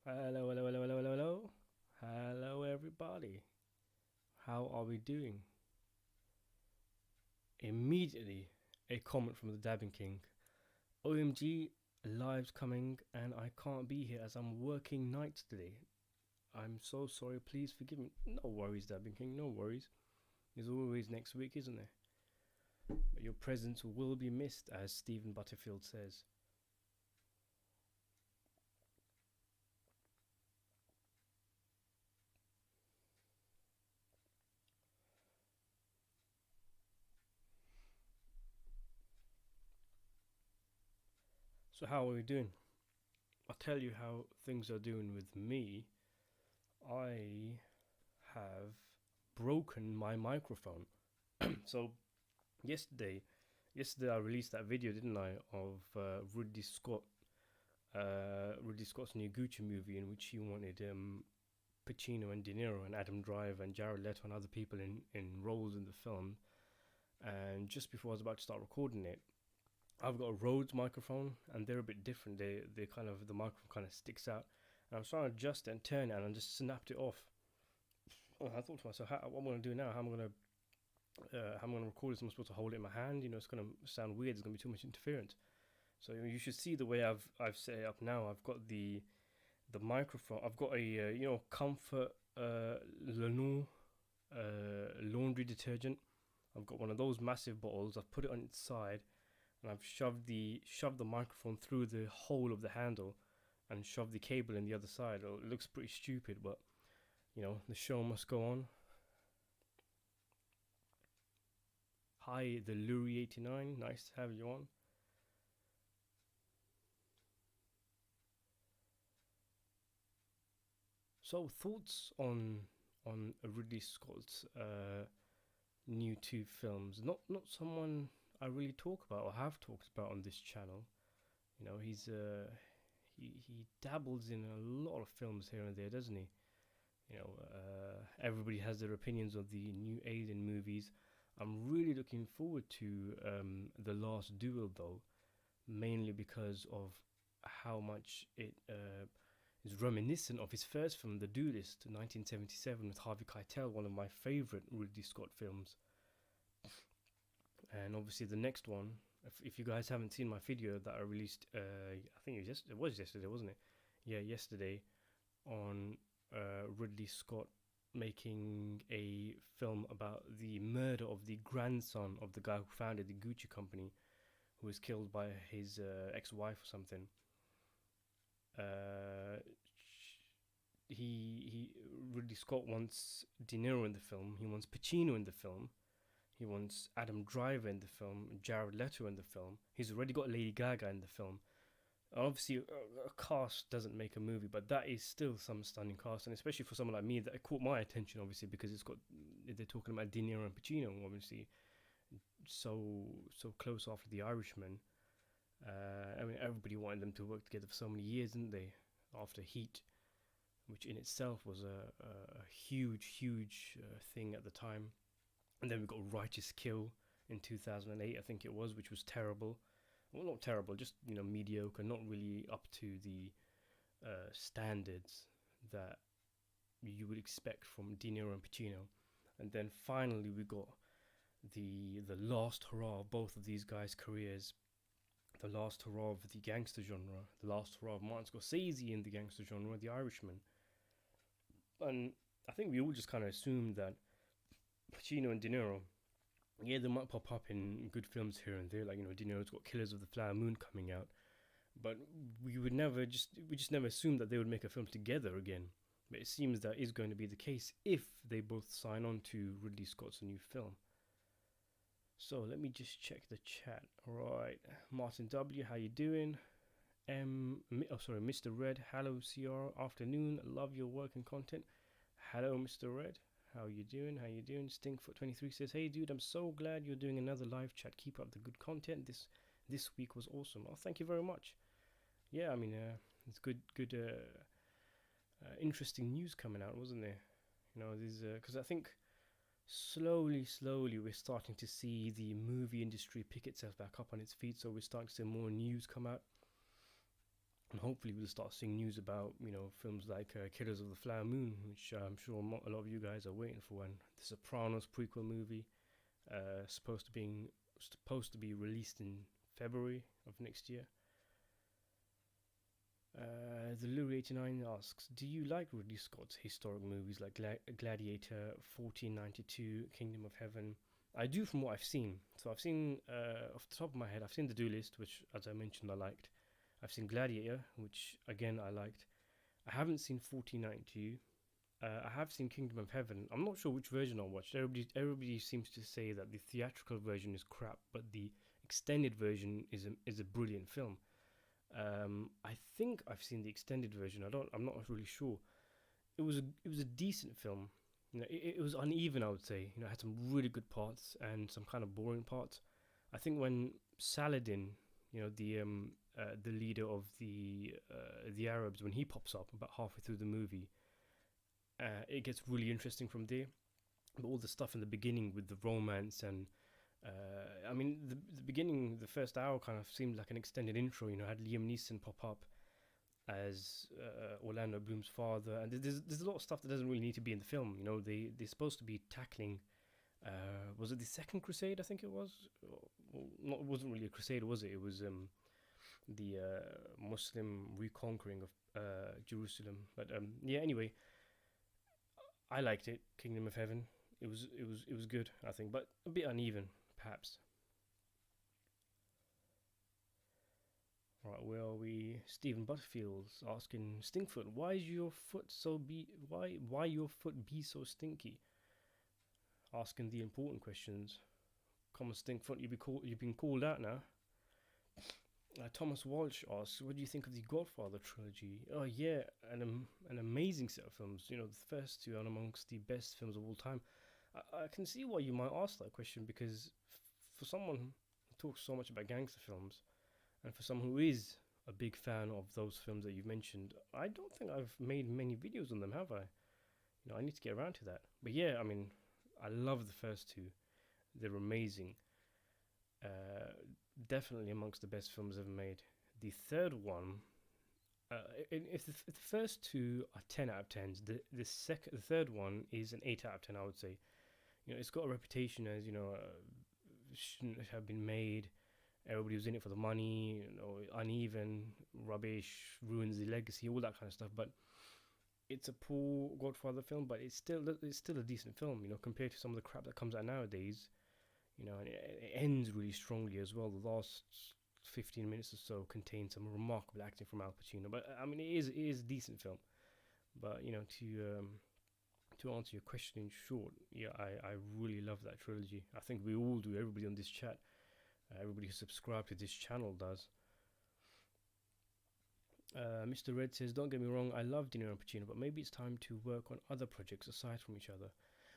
Hello, hello, hello, hello, hello, hello. Hello, everybody. How are we doing? Immediately, a comment from the Dabbing King. OMG, live's coming, and I can't be here as I'm working nights today. I'm so sorry, please forgive me. No worries, Dabbing King, no worries. There's always next week, isn't there? But your presence will be missed, as Stephen Butterfield says. So, how are we doing? I'll tell you how things are doing with me. I have broken my microphone. So yesterday I released that video, didn't I, of Ridley Scott's new Gucci movie, in which he wanted Pacino and De Niro and Adam Driver and Jared Leto and other people in roles in the film. And just before I was about to start recording it, I've got a Rhodes microphone, and they're a bit different. They kind of, the microphone kind of sticks out, and I was trying to adjust it and turn it, and I just snapped it off. I thought to myself, what am I going to do now? How am I going to record this? I'm supposed to hold it in my hand. It's going to sound weird. There's going to be too much interference. So you should see the way I've set it up now. I've got the microphone. I've got a Comfort Lenor laundry detergent. I've got one of those massive bottles. I've put it on its side, and I've shoved the microphone through the hole of the handle, and shoved the cable in the other side. It looks pretty stupid, but the show must go on. Hi, the Lurie89. Nice to have you on. So, thoughts on Ridley Scott's new two films? Not someone I really talk about or have talked about on this channel. He's he dabbles in a lot of films here and there, doesn't he? Everybody has their opinions of the new Alien movies. I'm really looking forward to The Last Duel, though, mainly because of how much it is reminiscent of his first film, The Duelist, 1977, with Harvey Keitel, one of my favourite Ridley Scott films. And obviously the next one, if you guys haven't seen my video that I released, I think it was yesterday, wasn't it? Yeah, yesterday, on Ridley Scott making a film about the murder of the grandson of the guy who founded the Gucci company, who was killed by his ex-wife or something. He Ridley Scott wants De Niro in the film. He wants Pacino in the film. He wants Adam Driver in the film. Jared Leto in the film. He's already got Lady Gaga in the film. Obviously, a cast doesn't make a movie, but that is still some stunning cast, and especially for someone like me, that caught my attention, obviously, because they're talking about De Niro and Pacino, obviously, so close after The Irishman. I mean, everybody wanted them to work together for so many years, didn't they? After Heat, which in itself was a huge thing at the time. And then we got Righteous Kill in 2008, I think it was, which was terrible. Well, not terrible, just mediocre, not really up to the standards that you would expect from De Niro and Pacino. And then finally we got the last hurrah of both of these guys' careers, the last hurrah of the gangster genre, the last hurrah of Martin Scorsese in the gangster genre, The Irishman. And I think we all just kind of assumed that Pacino and De Niro, yeah, they might pop up in good films here and there, like De Niro's got Killers of the Flower Moon coming out, but we just never assumed that they would make a film together again. But it seems that is going to be the case if they both sign on to Ridley Scott's new film. So let me just check the chat. Right, Martin W, how you doing? Mr. Red, hello CR, afternoon, love your work and content. Hello Mr. Red, how you doing? Stinkfoot23 says, hey dude, I'm so glad you're doing another live chat. Keep up the good content. This week was awesome. Oh, thank you very much. Yeah, I mean, it's good interesting news coming out, wasn't there? Because I think slowly we're starting to see the movie industry pick itself back up on its feet. So we're starting to see more news come out. and hopefully we'll start seeing news about films like Killers of the Flower Moon, which I'm sure a lot of you guys are waiting for, and the Sopranos prequel movie, supposed to be released in February of next year. The Louis 89 asks, do you like Ridley Scott's historic movies like Gladiator, 1492, Kingdom of Heaven? I do, from what I've seen. So I've seen, off the top of my head, I've seen The Duelist, which, as I mentioned, I liked. I've seen Gladiator, which, again, I liked. I haven't seen 1492. I have seen Kingdom of Heaven. I'm not sure which version I watched. Everybody seems to say that the theatrical version is crap, but the extended version is a brilliant film. I think I've seen the extended version. I'm not really sure. It was a decent film. It was uneven, I would say. It had some really good parts and some kind of boring parts. I think when Saladin, the leader of the Arabs, when he pops up about halfway through the movie, it gets really interesting from there. But all the stuff in the beginning with the romance and the beginning, the first hour kind of seemed like an extended intro. Had Liam Neeson pop up as Orlando Bloom's father, and there's a lot of stuff that doesn't really need to be in the film. They're supposed to be tackling. Was it the Second Crusade? I think it was. It wasn't really a crusade, was it? It was the Muslim reconquering of Jerusalem. But anyway, I liked it. Kingdom of Heaven. It was good, I think, but a bit uneven, perhaps. Right, where are we? Stephen Butterfield's asking, Stinkfoot, why is your foot why your foot be so stinky? Asking the important questions. Come on, Stinkfoot, you've been called out now. Thomas Walsh asks, what do you think of the Godfather trilogy? Oh yeah, an amazing set of films. The first two are amongst the best films of all time. I can see why you might ask that question, because for someone who talks so much about gangster films, and for someone who is a big fan of those films that you've mentioned, I don't think I've made many videos on them, have I? I need to get around to that. But yeah, I love the first two. They're amazing. Definitely amongst the best films ever made. The third one, if the first two are 10 out of 10s, the third one is an 8 out of 10, I would say. It's got a reputation as, shouldn't have been made. Everybody was in it for the money, uneven, rubbish, ruins the legacy, all that kind of stuff. But it's a poor Godfather film, but it's still a decent film, compared to some of the crap that comes out nowadays. And it ends really strongly as well. The last 15 minutes or so contain some remarkable acting from Al Pacino. But it is a decent film. But to answer your question in short, yeah, I really love that trilogy. I think we all do. Everybody on this chat, everybody who subscribed to this channel does. Mr. Red says, don't get me wrong, I love De Niro and Pacino, but maybe it's time to work on other projects aside from each other.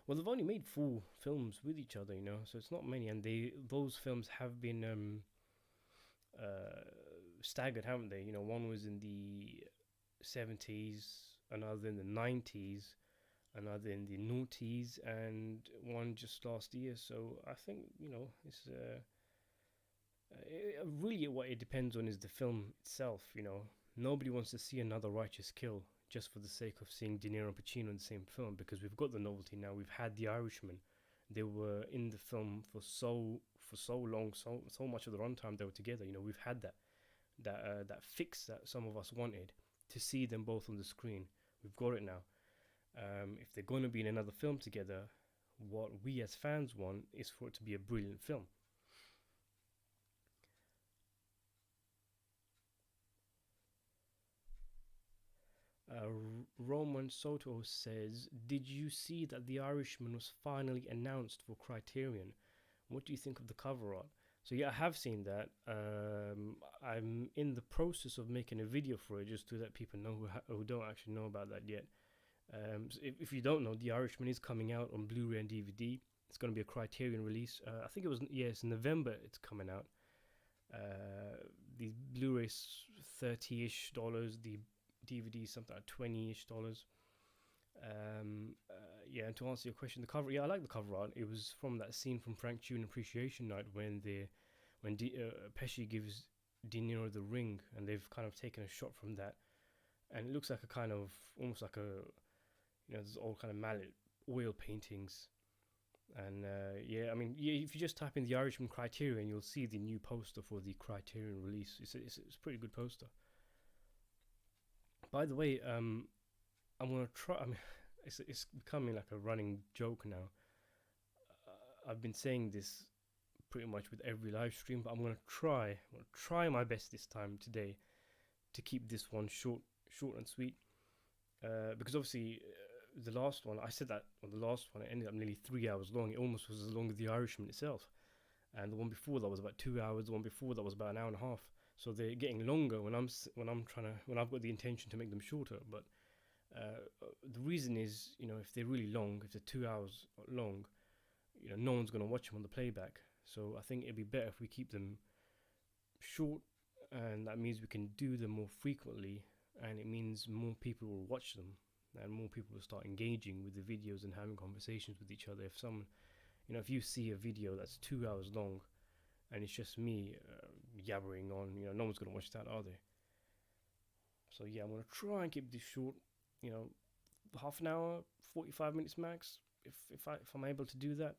Well, they've only made 4 films with each other, so it's not many, and those films have been staggered, haven't they? One was in the 70s, another in the 90s, another in the noughties, and one just last year. So I think it's really what it depends on is the film itself. Nobody wants to see another Righteous Kill just for the sake of seeing De Niro and Pacino in the same film, because we've got the novelty now. We've had The Irishman. They were in the film for so long, so much of the runtime they were together. We've had that fix that some of us wanted, to see them both on the screen. We've got it now. If they're going to be in another film together, what we as fans want is for it to be a brilliant film. Roman Soto says, did you see that The Irishman was finally announced for Criterion? What do you think of the cover art? So yeah, I have seen that. I'm in the process of making a video for it, just to let people know who don't actually know about that yet. So if you don't know, The Irishman is coming out on Blu-ray and DVD. It's going to be a Criterion release. I think it's November it's coming out. The Blu-ray's $30-ish, the DVD is something like $20-ish. And to answer your question, the cover, I like the cover art. It was from that scene from Frank Tune Appreciation Night when Pesci gives De Niro the Ring, and they've kind of taken a shot from that, and it looks like a kind of almost like a, there's all kind of mallet oil paintings. And yeah, I mean, yeah, if you just type in the Irishman Criterion, you'll see the new poster for the Criterion release. It's a pretty good poster. By the way, I'm gonna try. I mean, it's becoming like a running joke now. I've been saying this pretty much with every live stream, but I'm gonna try my best this time today to keep this one short and sweet. Because obviously, the last one, I said that on the last one, it ended up nearly 3 hours long. It almost was as long as The Irishman itself. And the one before that was about 2 hours. The one before that was about an hour and a half. So they're getting longer when I've got the intention to make them shorter. But the reason is, if they're really long, if they're 2 hours long, no one's gonna watch them on the playback. So I think it'd be better if we keep them short, and that means we can do them more frequently, and it means more people will watch them, and more people will start engaging with the videos and having conversations with each other. If someone, if you see a video that's 2 hours long and it's just me yabbering on, no one's going to watch that, are they? So yeah, I'm going to try and keep this short, half an hour, 45 minutes max, if I'm able to do that.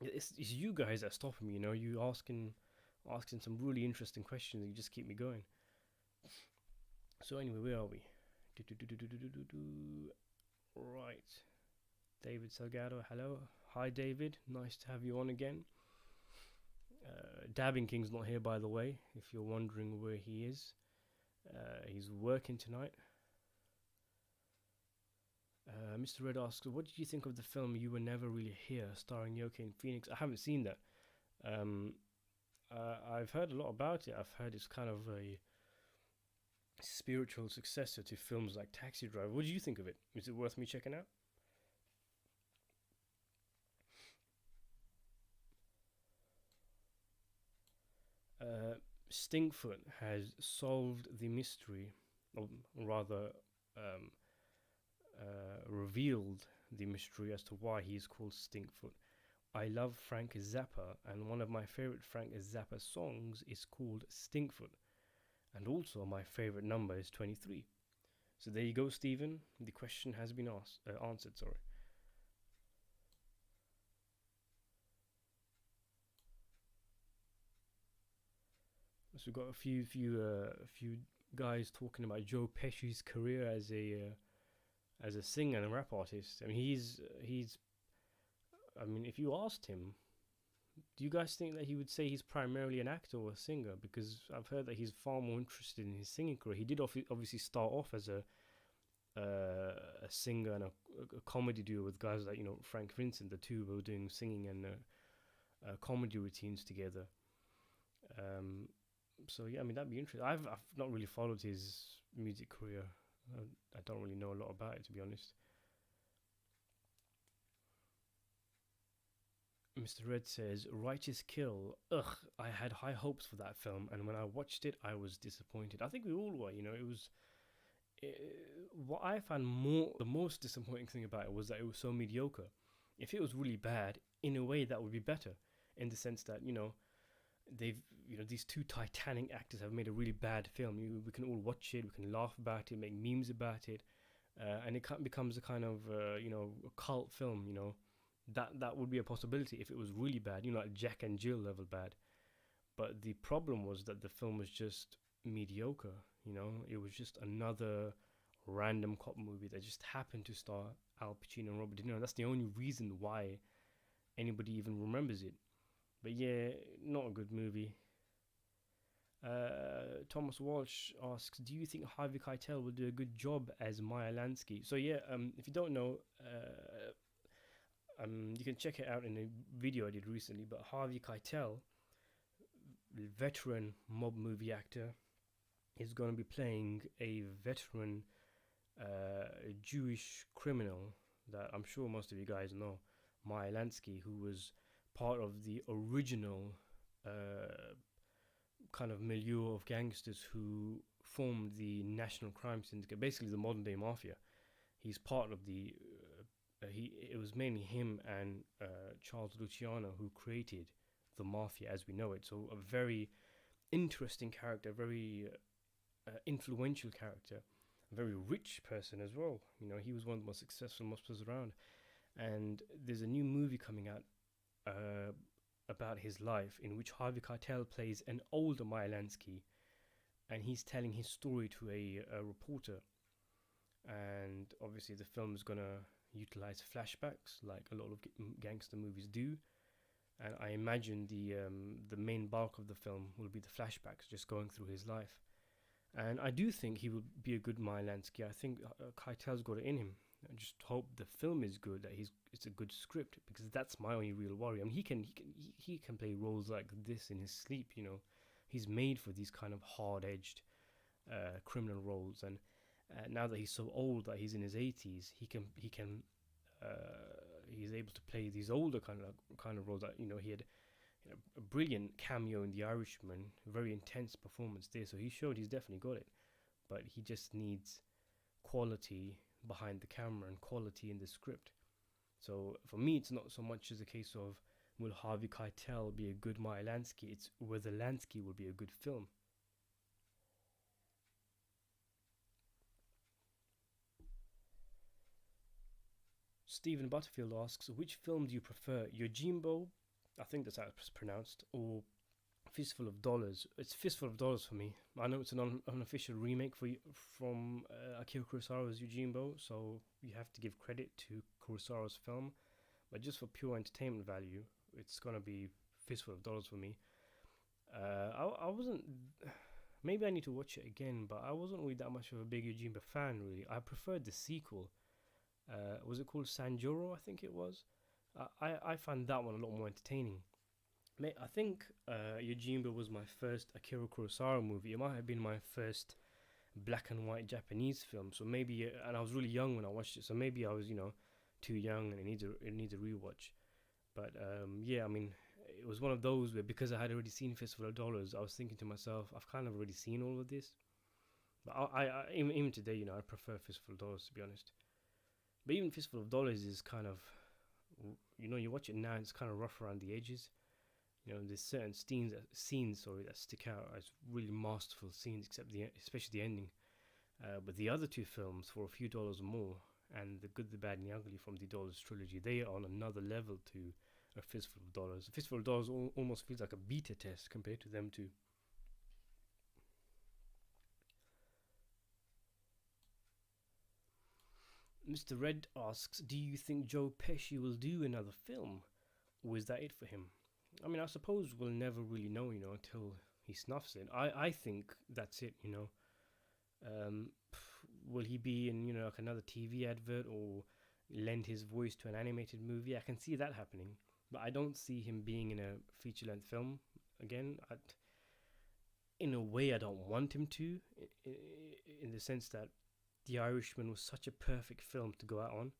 It's you guys that are stopping me, you asking some really interesting questions, and you just keep me going. So anyway, where are we? Right. David Salgado, hello. Hi, David. Nice to have you on again. Dabbing King's not here, by the way, if you're wondering where he is. He's working tonight. Mr. Red asks, what did you think of the film You Were Never Really Here, starring Joaquin Phoenix? I haven't seen that. I've heard a lot about it. I've heard it's kind of a spiritual successor to films like Taxi Driver. What do you think of it? Is it worth me checking out? Stinkfoot has solved the mystery, or rather revealed the mystery as to why he is called Stinkfoot. I love Frank Zappa, and one of my favorite Frank Zappa songs is called Stinkfoot. And also my favorite number is 23. So there you go, Stephen. The question has been answered, sorry. So we've got a few guys talking about Joe Pesci's career as a singer and a rap artist. I mean, he's if you asked him, do you guys think that he would say he's primarily an actor or a singer? Because I've heard that he's far more interested in his singing career. He did obviously start off as a singer and a comedy duo with guys like Frank Vincent. The two were doing singing and comedy routines together. So yeah, I mean, that'd be interesting. I've not really followed his music career. I don't really know a lot about it, to be honest. Mr. Red says, Righteous Kill. Ugh, I had high hopes for that film, and when I watched it, I was disappointed. I think we all were, it was... what I found the most disappointing thing about it was that it was so mediocre. If it was really bad, in a way that would be better, in the sense that, they've, these two titanic actors have made a really bad film. We can all watch it, we can laugh about it, make memes about it, and it becomes a kind of, a cult film, That would be a possibility if it was really bad, like Jack and Jill level bad. But the problem was that the film was just mediocre, It was just another random cop movie that just happened to star Al Pacino and Robert De Niro. That's the only reason why anybody even remembers it. But yeah, not a good movie. Thomas Walsh asks, do you think Harvey Keitel will do a good job as Meyer Lansky? So yeah, if you don't know, you can check it out in a video I did recently, but Harvey Keitel, veteran mob movie actor, is going to be playing a veteran Jewish criminal that I'm sure most of you guys know, Meyer Lansky, who was part of the original kind of milieu of gangsters who formed the National Crime Syndicate, basically the modern day mafia. He's part of the it was mainly him and Charles Luciano who created the mafia as we know it. So a very interesting character, very influential character, a very rich person as well. You know, he was one of the most successful mobsters around. And there's a new movie coming out uh, about his life in which Harvey Keitel plays an older Meyer Lansky, and he's telling his story to a reporter. And obviously, the film is gonna utilize flashbacks like a lot of gangster movies do. And I imagine the main bulk of the film will be the flashbacks, just going through his life. And I do think he will be a good Meyer Lansky. I think Keitel's got it in him. I just hope the film is good, that it's a good script, because that's my only real worry. I mean, he can play roles like this in his sleep. You know, he's made for these kind of hard-edged criminal roles, and now that he's so old, that he's in his 80s, he's able to play these older kind of roles. That, you know, he had a brilliant cameo in The Irishman, very intense performance there. So he showed he's definitely got it, but he just needs quality behind the camera and quality in the script. So for me, it's not so much as a case of will Harvey Keitel be a good Meyer Lansky, it's whether Lansky will be a good film. Stephen Butterfield asks, which film do you prefer, Yojimbo, I think that's how it's pronounced, or Fistful of Dollars? It's Fistful of Dollars for me. I know it's an unofficial remake from Akira Kurosawa's Yojimbo, so you have to give credit to Kurosawa's film. But just for pure entertainment value, it's gonna be Fistful of Dollars for me. I wasn't. Maybe I need to watch it again, but I wasn't really that much of a big Yojimbo fan. Really, I preferred the sequel. Was it called Sanjuro? I think it was. I found that one a lot more entertaining. I think Yojimbo was my first Akira Kurosawa movie. It might have been my first black and white Japanese film. So maybe, and I was really young when I watched it. So maybe I was, too young and it needs a rewatch. But yeah, I mean, it was one of those where, because I had already seen Fistful of Dollars, I was thinking to myself, I've kind of already seen all of this. But even today, I prefer Fistful of Dollars, to be honest. But even Fistful of Dollars is kind of, you watch it now, it's kind of rough around the edges. There's certain scenes that stick out as really masterful scenes, especially the ending. But the other two films, For a Few Dollars More and The Good, the Bad, and the Ugly from the Dollars trilogy, they are on another level to A Fistful of Dollars. A Fistful of Dollars almost feels like a beta test compared to them two. Mr. Red asks, do you think Joe Pesci will do another film? Or is that it for him? I mean, I suppose we'll never really know, until he snuffs it. I think that's it, Will he be in, like another TV advert or lend his voice to an animated movie? I can see that happening. But I don't see him being in a feature-length film again. In a way, I don't want him to, in the sense that The Irishman was such a perfect film to go out on.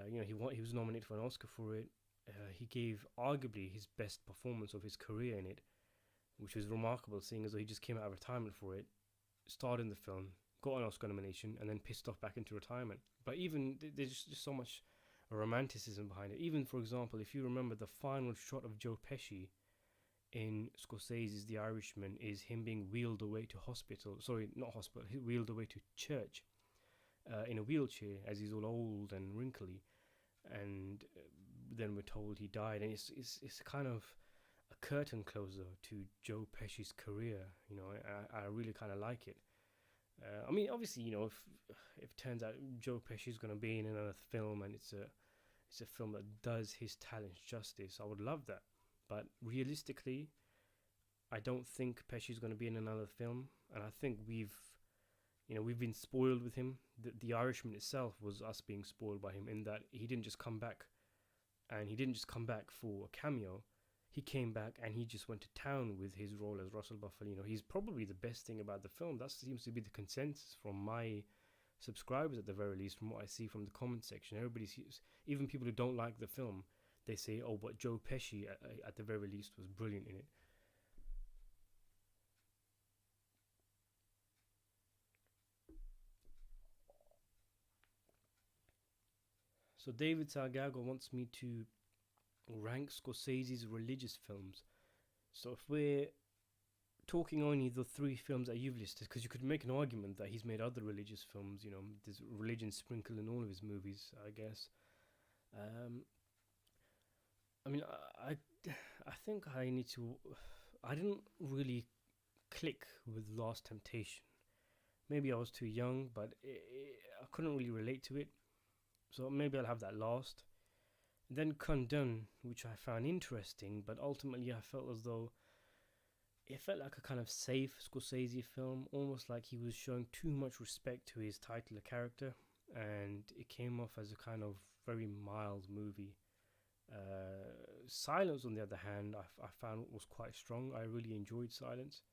He was nominated for an Oscar for it. He gave arguably his best performance of his career in it, which was remarkable, seeing as though he just came out of retirement for it, starred in the film, got an Oscar nomination, and then pissed off back into retirement. But even there's just so much romanticism behind it. Even, for example, if you remember, the final shot of Joe Pesci in Scorsese's The Irishman is him being wheeled away to hospital. Sorry, not hospital. Wheeled away to church in a wheelchair, as he's all old and wrinkly, and then we're told he died. And it's kind of a curtain closer to Joe Pesci's career. I really kind of like it. I mean, obviously, if it turns out Joe Pesci's going to be in another film and it's a film that does his talents justice, I would love that. But realistically, I don't think Pesci's going to be in another film, and I think we've been spoiled with him. The Irishman itself was us being spoiled by him, in that he didn't just come back, and he didn't just come back for a cameo. He came back and he just went to town with his role as Russell Buffalino. He's probably the best thing about the film. That seems to be the consensus from my subscribers, at the very least, from what I see from the comment section. Everybody sees, even people who don't like the film, they say, oh, but Joe Pesci, at the very least, was brilliant in it. So David Salgago wants me to rank Scorsese's religious films. So if we're talking only the three films that you've listed, because you could make an argument that he's made other religious films. You know, there's religion sprinkled in all of his movies, I guess. Um, I mean, I think I need to. I didn't really click with Last Temptation. Maybe I was too young, but I couldn't really relate to it. So maybe I'll have that last. Then Condon, which I found interesting, but ultimately I felt as though it felt like a kind of safe Scorsese film, almost like he was showing too much respect to his titular character, and it came off as a kind of very mild movie. Silence, on the other hand, I found was quite strong. I really enjoyed Silence.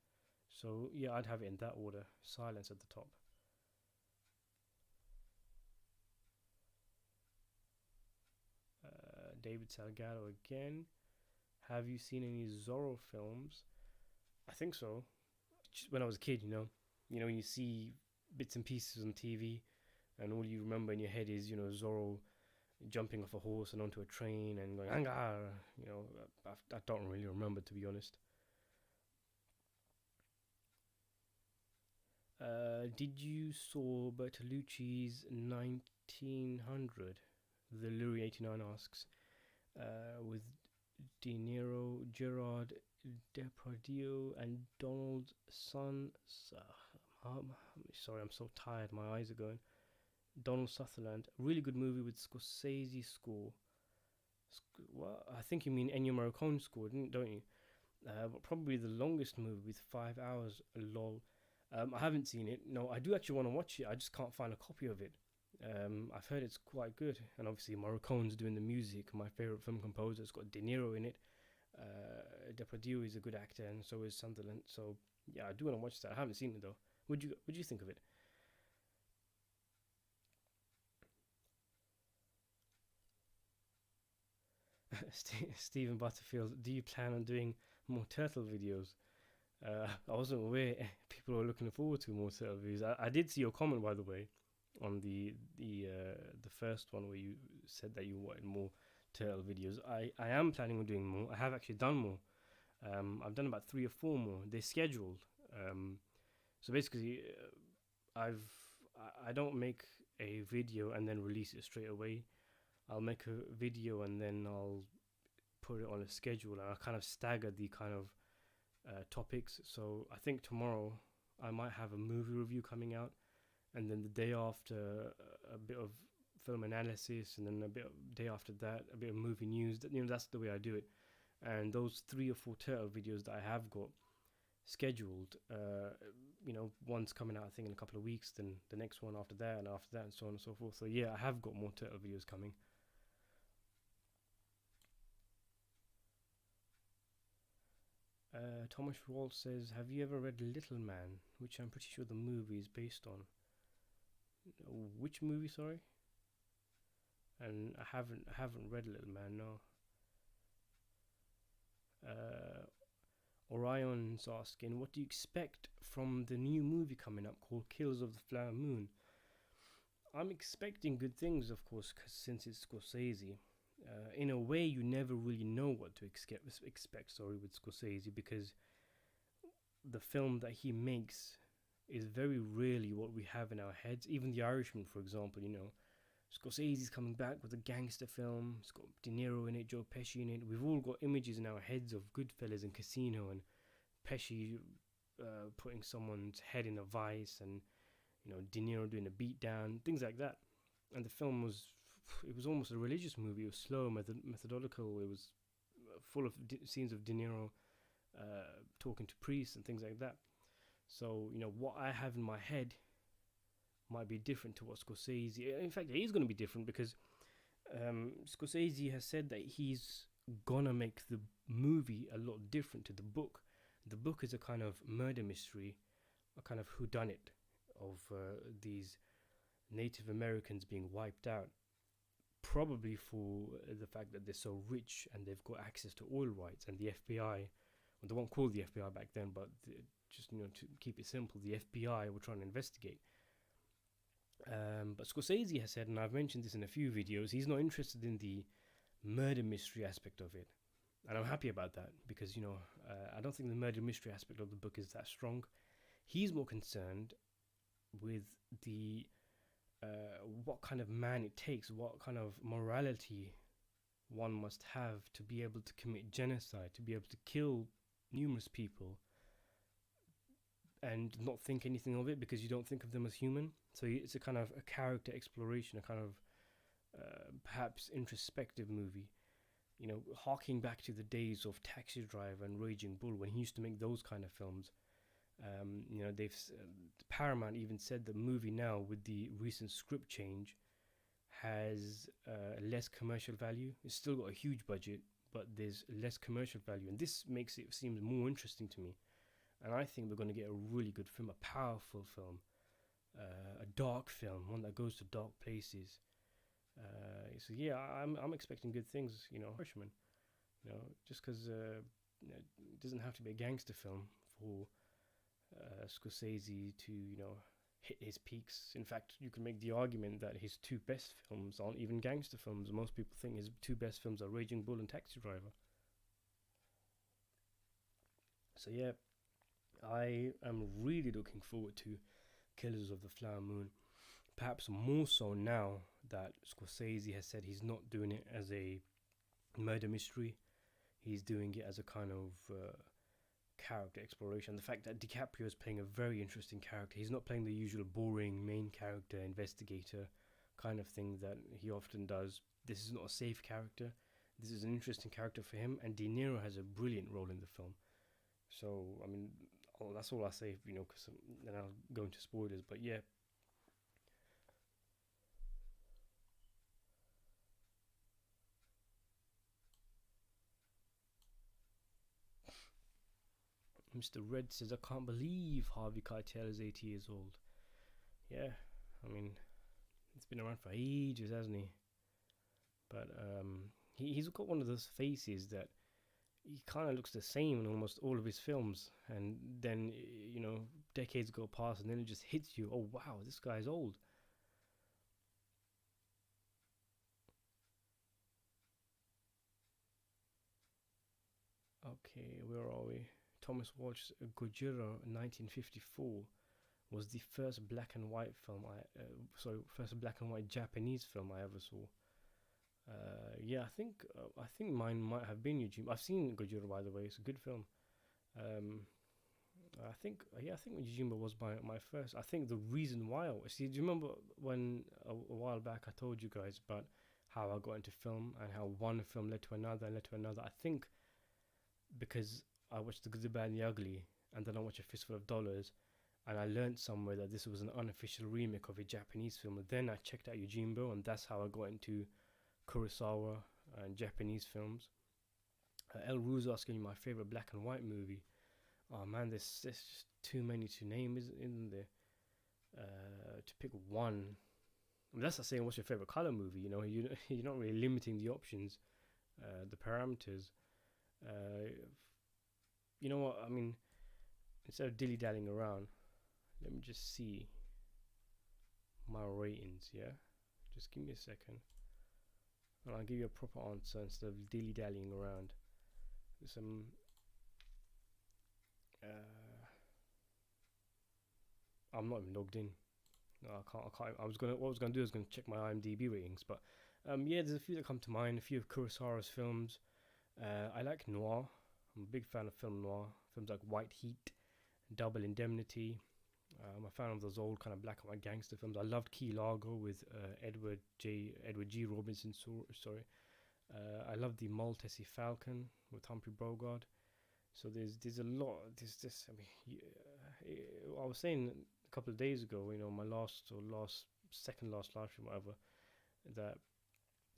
So yeah, I'd have it in that order. Silence at the top. David Salgado again. Have you seen any Zorro films? I think so. Just when I was a kid, when you see bits and pieces on TV, and all you remember in your head is, Zorro jumping off a horse and onto a train and going, "Anga!" I don't really remember, to be honest. Did you saw Bertolucci's 1900? The Louis89 asks. With De Niro, Gerard Depardieu, and Donald Sun. Sorry, I'm so tired. My eyes are going. Donald Sutherland. Really good movie with Scorsese score. Well, I think you mean Ennio Morricone score, don't you? But probably the longest movie with 5 hours. Lol. I haven't seen it. No, I do actually want to watch it. I just can't find a copy of it. I've heard it's quite good, and obviously Morricone's doing the music. My favorite film composer. It's got De Niro in it. Depardieu is a good actor, and so is Sunderland. So yeah, I do want to watch that. I haven't seen it though. Would you think of it? Stephen Butterfield, do you plan on doing more turtle videos? I wasn't aware people were looking forward to more turtle videos. I did see your comment, by the way, on the first one where you said that you wanted more turtle videos. I am planning on doing more. I have actually done more. I've done about 3 or 4 more. They're scheduled. So basically, I don't make a video and then release it straight away. I'll make a video and then I'll put it on a schedule, and I'll kind of stagger the kind of topics. So I think tomorrow I might have a movie review coming out, and then the day after a bit of film analysis, and then day after that a bit of movie news. That's the way I do it. And those 3 or 4 turtle videos that I have got scheduled, one's coming out I think in a couple of weeks, then the next one after that, and after that, and so on and so forth. So yeah, I have got more turtle videos coming. Thomas Walt says, have you ever read Little Man, which I'm pretty sure the movie is based on? Which movie, sorry? And I haven't read Little Man, no. Orion's asking, what do you expect from the new movie coming up called Killers of the Flower Moon? I'm expecting good things, of course, cause since it's Scorsese. In a way, you never really know what to expect with Scorsese, because the film that he makes is very rarely what we have in our heads. Even The Irishman, for example, Scorsese's coming back with a gangster film. It's got De Niro in it, Joe Pesci in it. We've all got images in our heads of Goodfellas and Casino, and Pesci putting someone's head in a vice, and De Niro doing a beatdown, things like that. And the film was almost a religious movie. It was slow, methodical. It was full of scenes of De Niro talking to priests and things like that. So what I have in my head might be different to what Scorsese. In fact, it is going to be different, because Scorsese has said that he's gonna make the movie a lot different to the book. The book is a kind of murder mystery, a kind of whodunit of these Native Americans being wiped out, probably for the fact that they're so rich and they've got access to oil rights, and the FBI, well, they weren't called the FBI back then, but just to keep it simple, the FBI were trying to investigate. But Scorsese has said, and I've mentioned this in a few videos, he's not interested in the murder mystery aspect of it. And I'm happy about that because, I don't think the murder mystery aspect of the book is that strong. He's more concerned with the what kind of man it takes, what kind of morality one must have to be able to commit genocide, to be able to kill numerous people and not think anything of it because you don't think of them as human. So it's a kind of a character exploration, a kind of perhaps introspective movie. Harking back to the days of Taxi Driver and Raging Bull when he used to make those kind of films. They've Paramount even said the movie now with the recent script change has less commercial value. It's still got a huge budget, but there's less commercial value, and this makes it seem more interesting to me. And I think we're going to get a really good film, a powerful film, a dark film, one that goes to dark places. So yeah, I'm expecting good things. Irishman. Just because it doesn't have to be a gangster film for Scorsese to hit his peaks. In fact, you can make the argument that his two best films aren't even gangster films. Most people think his two best films are Raging Bull and Taxi Driver. So yeah, I am really looking forward to Killers of the Flower Moon. Perhaps more so now that Scorsese has said he's not doing it as a murder mystery. He's doing it as a kind of character exploration. The fact that DiCaprio is playing a very interesting character. He's not playing the usual boring main character, investigator kind of thing that he often does. This is not a safe character. This is an interesting character for him, and De Niro has a brilliant role in the film. So, I mean, that's all I say, because then I'll go into spoilers. But yeah, Mr. Red says, I can't believe Harvey Keitel is 80 years old. Yeah, I mean, it's been around for ages, hasn't he? But he's got one of those faces that he kind of looks the same in almost all of his films. And then, decades go past and then it just hits you. Oh, wow, this guy's old. Okay, where are we? Thomas Walsh's Gojira 1954 was the first black and white film first black and white Japanese film I ever saw. Yeah, I think mine might have been Eugene. I've seen Gojira, by the way. It's a good film. I think Yojimbo was my first. I think the reason why do you remember when a while back I told you guys about how I got into film and how one film led to another and led to another? I think because I watched The Good, the Bad, and the Ugly, and then I watched A Fistful of Dollars, and I learned somewhere that this was an unofficial remake of a Japanese film. And then I checked out Yojimbo, and that's how I got into Kurosawa and Japanese films. El Ru's asking me my favorite black and white movie. Oh man, there's just too many to name, isn't there? To pick one, I mean, that's not saying what's your favorite color movie. You're not really limiting the options, the parameters. You know what? I mean, instead of dilly dallying around, let me just see my ratings. Yeah, just give me a second, and I'll give you a proper answer instead of dilly dallying around. Some I'm not even logged in. No, I can't. What I was gonna do is gonna check my IMDb ratings, but yeah, there's a few that come to mind. A few of Kurosawa's films. I like noir. I'm a big fan of film noir. Films like White Heat, Double Indemnity. I'm a fan of those old kind of black and white gangster films. I loved Key Largo with Edward G. Robinson. Sorry. I love the Maltese Falcon with Humphrey Bogart. So there's a lot. There's this. I mean, I was saying a couple of days ago, my second last live stream, whatever, that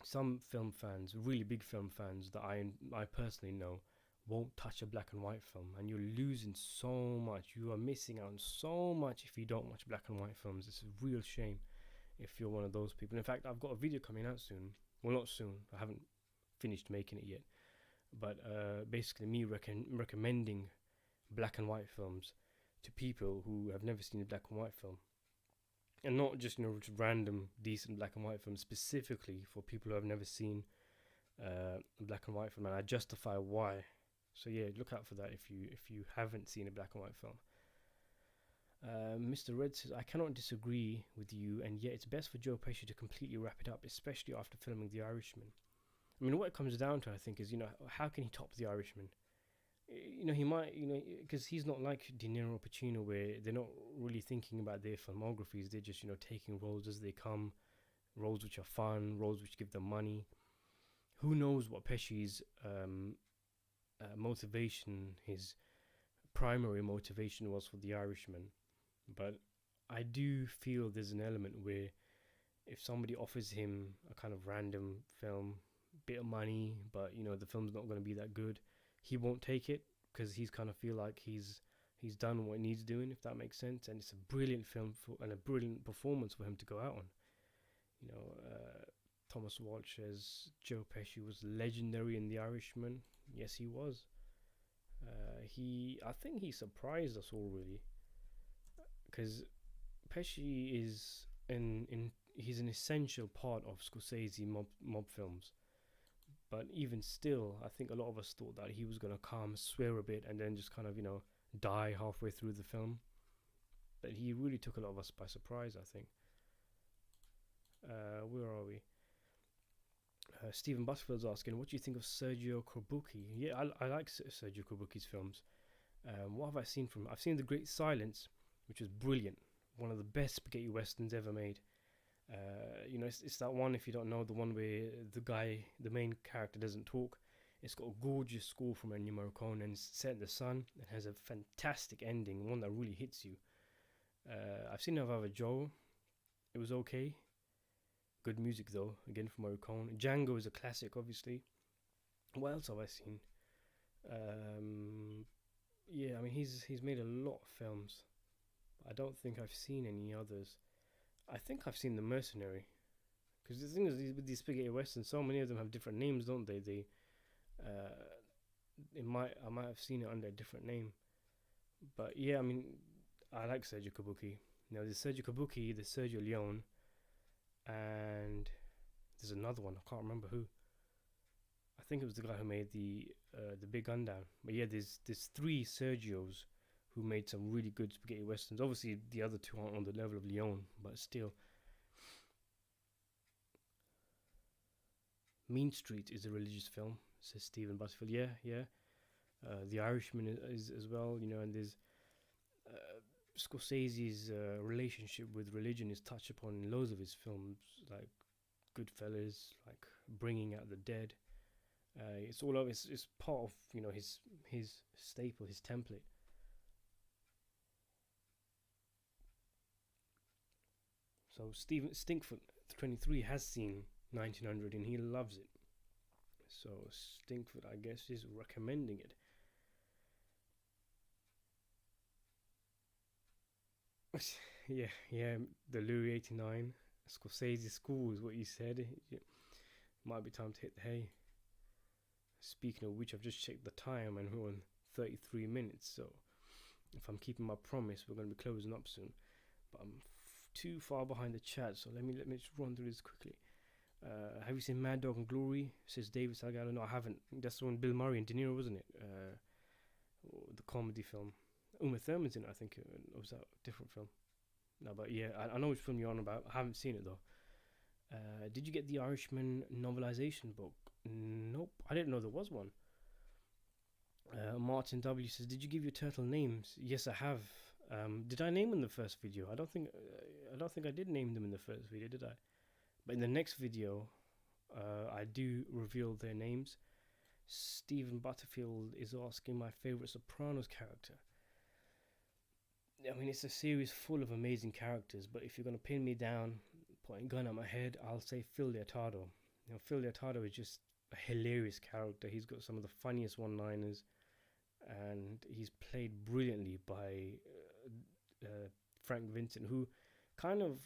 some film fans, really big film fans that I personally know, won't touch a black and white film, and you're losing so much. You are missing out on so much if you don't watch black and white films. It's a real shame if you're one of those people. In fact, I've got a video coming out soon. Well, not soon. I haven't finished making it yet. But basically me recommending black and white films to people who have never seen a black and white film. And not just, random, decent black and white films, specifically for people who have never seen black and white film, and I justify why. So yeah, look out for that if you haven't seen a black and white film. Mr. Red says, I cannot disagree with you, and yet it's best for Joe Pesci to completely wrap it up, especially after filming The Irishman. I mean, what it comes down to, I think, is, how can he top The Irishman? He might, because he's not like De Niro or Pacino, where they're not really thinking about their filmographies. They're just, taking roles as they come, roles which are fun, roles which give them money. Who knows what Pesci's motivation, his primary motivation was for The Irishman. But I do feel there's an element where if somebody offers him a kind of random film, bit of money, but the film's not going to be that good, he won't take it, because he's kind of feel like he's done what he needs doing, if that makes sense. And it's a brilliant film and a brilliant performance for him to go out on. Thomas Walsh says Joe Pesci was legendary in The Irishman. Yes, he was. I think he surprised us all, really, because Pesci is he's an essential part of Scorsese mob films. But even still, I think a lot of us thought that he was going to come, swear a bit, and then just kind of, die halfway through the film. But he really took a lot of us by surprise, I think. Where are we? Stephen Butterfield's asking, what do you think of Sergio Corbucci? Yeah, I like Sergio Corbucci's films. What have I seen from him? I've seen The Great Silence, which was brilliant. One of the best spaghetti westerns ever made. It's that one, if you don't know, the one where the main character doesn't talk. It's got a gorgeous score from Ennio Morricone, and it's set in the sun. It has a fantastic ending, one that really hits you. I've seen Avava Joe. It was okay. Good music though, again from Morricone. Django is a classic, obviously. What else have I seen? I mean, he's made a lot of films. I don't think I've seen any others. I think I've seen The Mercenary, because the thing is, with these spaghetti westerns, so many of them have different names, don't they? I might have seen it under a different name, but yeah, I mean, I like Sergio Corbucci. There's Sergio Corbucci, there's Sergio Leone, and there's another one, I can't remember who. I think it was the guy who made the Big Gun Down. But yeah, there's 3 Sergios who made some really good spaghetti westerns. Obviously, the other 2 aren't on the level of Leone, but still. Mean Street is a religious film, says Stephen Butterfield. Yeah. The Irishman is as well, and there's Scorsese's relationship with religion is touched upon in loads of his films, like Goodfellas, like Bringing Out the Dead. It's all of it's part of his staple, his template. So Stephen Stinkfoot 23 has seen 1900 and he loves it. So Stinkfoot, I guess, is recommending it. yeah, the Louis 89 Scorsese school is what you said. Might be time to hit the hay. Speaking of which, I've just checked the time and we're on 33 minutes, so if I'm keeping my promise, we're going to be closing up soon. But I'm too far behind the chat, so let me just run through this quickly. Have you seen Mad Dog and Glory? Says David Salgado. No, I haven't. That's the one Bill Murray and De Niro, wasn't it? The comedy film. Uma Thurman's in it, I think. Or was that a different film? No, but yeah, I know which film you're on about. I haven't seen it though. Did you get the Irishman novelization book? Nope, I didn't know there was one. Martin W says, did you give your turtle names? Yes, I have. Did I name them in the first video? I don't think I did name them in the first video, did I? But in the next video, I do reveal their names. Stephen Butterfield is asking my favorite Sopranos character. I mean, it's a series full of amazing characters, but if you're going to pin me down, pointing a gun at my head, I'll say Phil Leotardo. Phil Leotardo is just a hilarious character. He's got some of the funniest one-liners, and he's played brilliantly by Frank Vincent, who kind of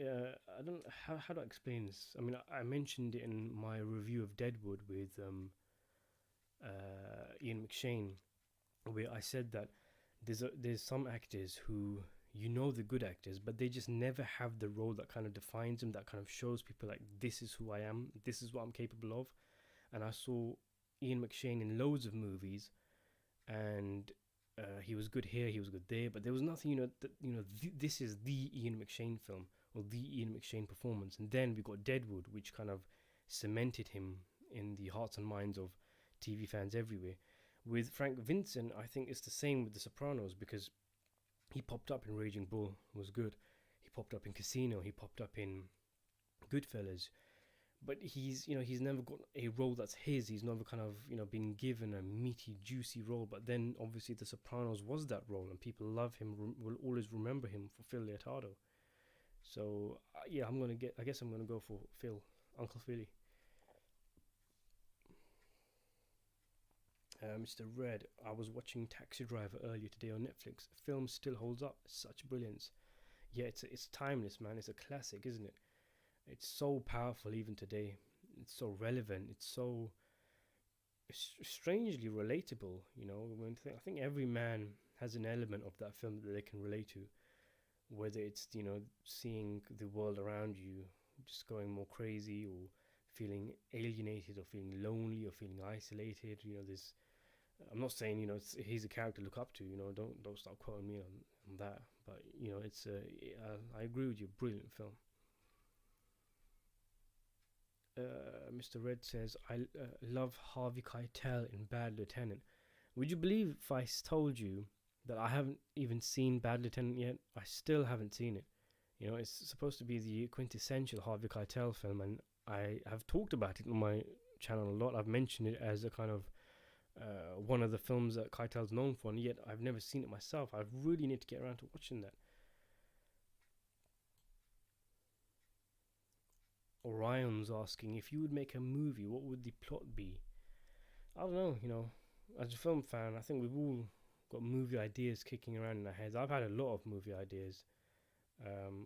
I don't how do I explain this? I mean, I mentioned it in my review of Deadwood with Ian McShane, where I said that there's some actors who you know the good actors, but they just never have the role that kind of defines them, that kind of shows people like, this is who I am, this is what I'm capable of. And I saw Ian McShane in loads of movies, and he was good here, he was good there, but there was nothing, this is the Ian McShane film, or the Ian McShane performance. And then we got Deadwood, which kind of cemented him in the hearts and minds of TV fans everywhere. With Frank Vincent, I think it's the same with The Sopranos, because he popped up in Raging Bull, was good. He popped up in Casino, he popped up in Goodfellas. But he's never got a role that's his. He's never kind of, been given a meaty, juicy role. But then, obviously, The Sopranos was that role, and people love him, will always remember him for Phil Leotardo. So, I guess I'm gonna go for Phil, Uncle Philly. Mr. Red, I was watching Taxi Driver earlier today on Netflix. The film still holds up. Such brilliance. Yeah, it's timeless, man. It's a classic, isn't it? It's so powerful even today. It's so relevant. It's strangely relatable. I think every man has an element of that film that they can relate to. Whether it's, seeing the world around you just going more crazy, or feeling alienated, or feeling lonely, or feeling isolated. I'm not saying, he's a character to look up to. Don't start quoting me on that. But I agree with you. Brilliant film. Mr. Red says, I love Harvey Keitel in Bad Lieutenant. Would you believe if I told you that I haven't even seen Bad Lieutenant yet? I still haven't seen it. It's supposed to be the quintessential Harvey Keitel film, and I have talked about it on my channel a lot. I've mentioned it as a kind of one of the films that Keitel's known for, and yet I've never seen it myself. I really need to get around to watching that. Orion's asking, if you would make a movie, what would the plot be? I don't know, as a film fan, I think we've all got movie ideas kicking around in our heads. I've had a lot of movie ideas.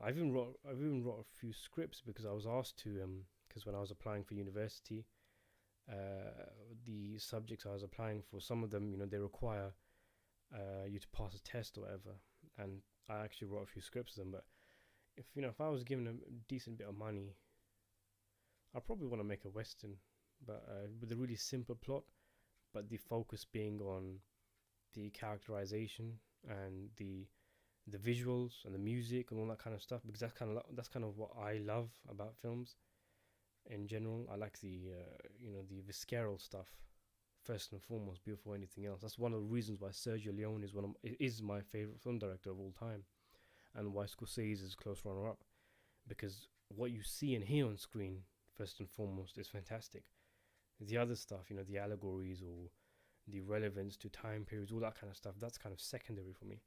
I've even wrote a few scripts because I was asked to, because when I was applying for university, the subjects I was applying for, some of them, they require you to pass a test or whatever, and I actually wrote a few scripts of them. But if I was given a decent bit of money, I probably want to make a western, but with a really simple plot, but the focus being on the characterization and the visuals and the music and all that kind of stuff, because that's kind of what I love about films in general. I like the the visceral stuff first and foremost before anything else. That's one of the reasons why Sergio Leone is my favorite film director of all time, and why Scorsese is close runner up, because what you see and hear on screen first and foremost is fantastic. The other stuff, the allegories or the relevance to time periods, all that kind of stuff, that's kind of secondary for me.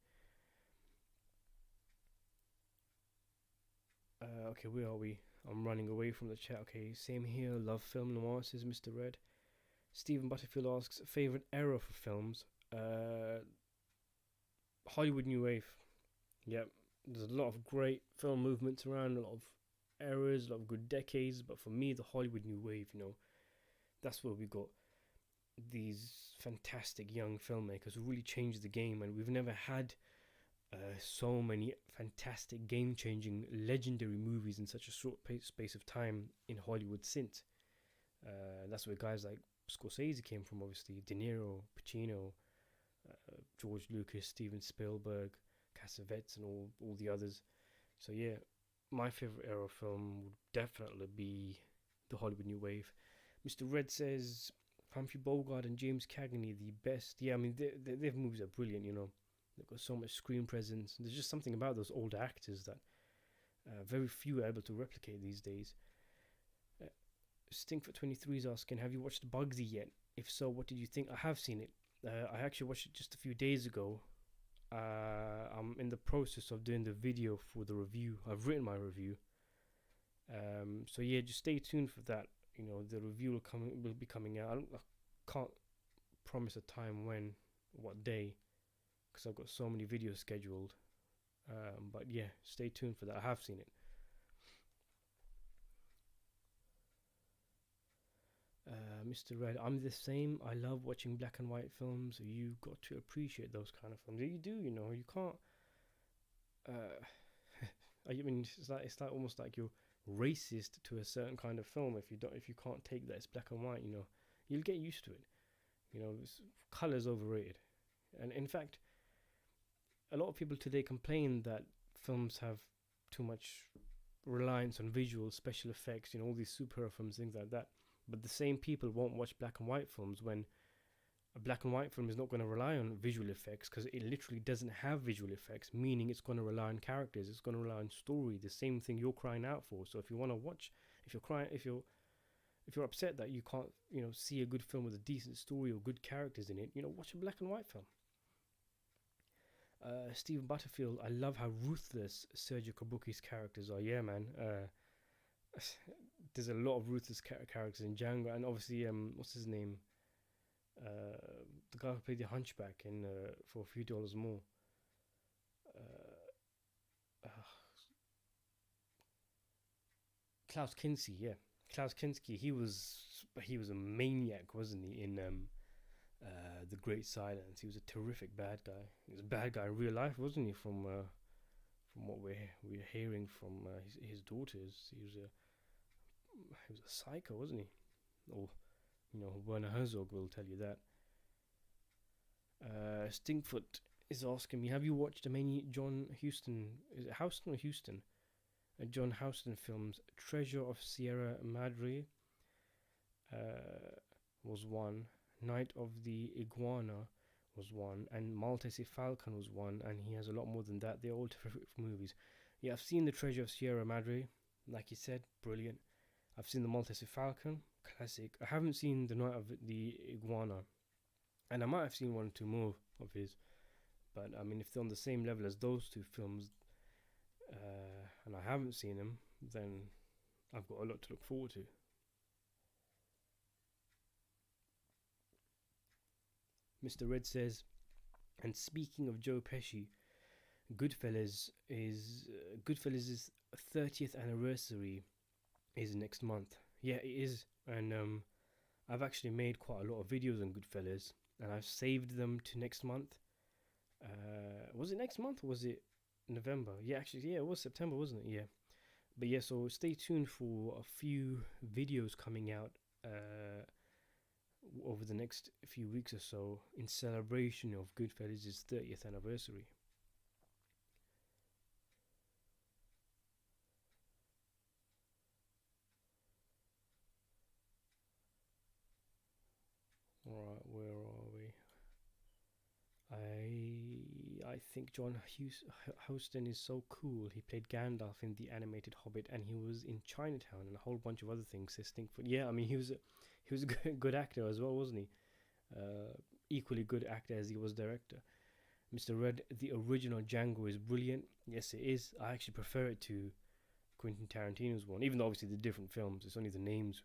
Okay, where are we? I'm running away from the chat. Okay, same here. Love film noir, says Mr. Red. Stephen Butterfield asks, favorite era for films? Hollywood New Wave. Yep, there's a lot of great film movements around, a lot of eras, a lot of good decades, but for me, the Hollywood New Wave, that's where we got these fantastic young filmmakers who really changed the game, and we've never had so many fantastic, game-changing, legendary movies in such a short space of time in Hollywood since. That's where guys like Scorsese came from, obviously. De Niro, Pacino, George Lucas, Steven Spielberg, Cassavetes, and all the others. So yeah, my favorite era of film would definitely be the Hollywood New Wave. Mr. Red says Humphrey Bogart and James Cagney, the best. Yeah, I mean, their movies are brilliant, They've got so much screen presence. There's just something about those old actors that very few are able to replicate these days. Stinkfoot23 is asking, have you watched Bugsy yet? If so, what did you think? I have seen it. I actually watched it just a few days ago. I'm in the process of doing the video for the review. I've written my review. So yeah, just stay tuned for that. The review will be coming out. I can't promise a time when, what day, because I've got so many videos scheduled. But yeah, stay tuned for that. I have seen it. Mr. Red, I'm the same. I love watching black and white films. You got to appreciate those kind of films. You do, you can't. I mean, it's like almost like you're racist to a certain kind of film if you can't take that it's black and white. You'll get used to it. Color's overrated, and in fact, a lot of people today complain that films have too much reliance on visual special effects. All these superhero films, things like that. But the same people won't watch black and white films when a black and white film is not going to rely on visual effects because it literally doesn't have visual effects, meaning it's going to rely on characters, it's going to rely on story, the same thing you're crying out for. So if you want to watch, if you're upset that you can't, see a good film with a decent story or good characters in it, watch a black and white film. Stephen Butterfield, I love how ruthless Sergio Corbucci's characters are. Yeah, man. There's a lot of ruthless characters in Django, and obviously, what's his name? The guy who played the Hunchback in For a Few Dollars More. Klaus Kinski, yeah, Klaus Kinski. He was a maniac, wasn't he? In The Great Silence, he was a terrific bad guy. He was a bad guy in real life, wasn't he? From what we're hearing from his daughters, he was a psycho, wasn't he? Or Werner Herzog will tell you that. Stinkfoot is asking me, have you watched many John Huston? Is it Huston or Houston? John Huston films. Treasure of Sierra Madre was one. Night of the Iguana was one, and Maltese Falcon was one, and he has a lot more than that. They're all terrific movies. Yeah, I've seen The Treasure of Sierra Madre, like you said, brilliant. I've seen The Maltese Falcon, classic. I haven't seen The Night of the Iguana, and I might have seen one or two more of his, but I mean, if they're on the same level as those two films, and I haven't seen them, then I've got a lot to look forward to. Mr. Red says, and speaking of Joe Pesci, Goodfellas' 30th anniversary is next month. Yeah, it is, and I've actually made quite a lot of videos on Goodfellas, and I've saved them to next month. Was it next month or was it November? Yeah, actually, yeah, it was September, wasn't it? Yeah, but yeah, so stay tuned for a few videos coming out over the next few weeks or so in celebration of Goodfellas' 30th anniversary. Alright, where are we? I think John Huston is so cool. He played Gandalf in the animated Hobbit, and he was in Chinatown and a whole bunch of other things. Yeah, I mean, he was a good actor as well, wasn't he? Equally good actor as he was director. Mr. Red, the original Django is brilliant. Yes, it is. I actually prefer it to Quentin Tarantino's one, even though obviously they're different films. It's only the names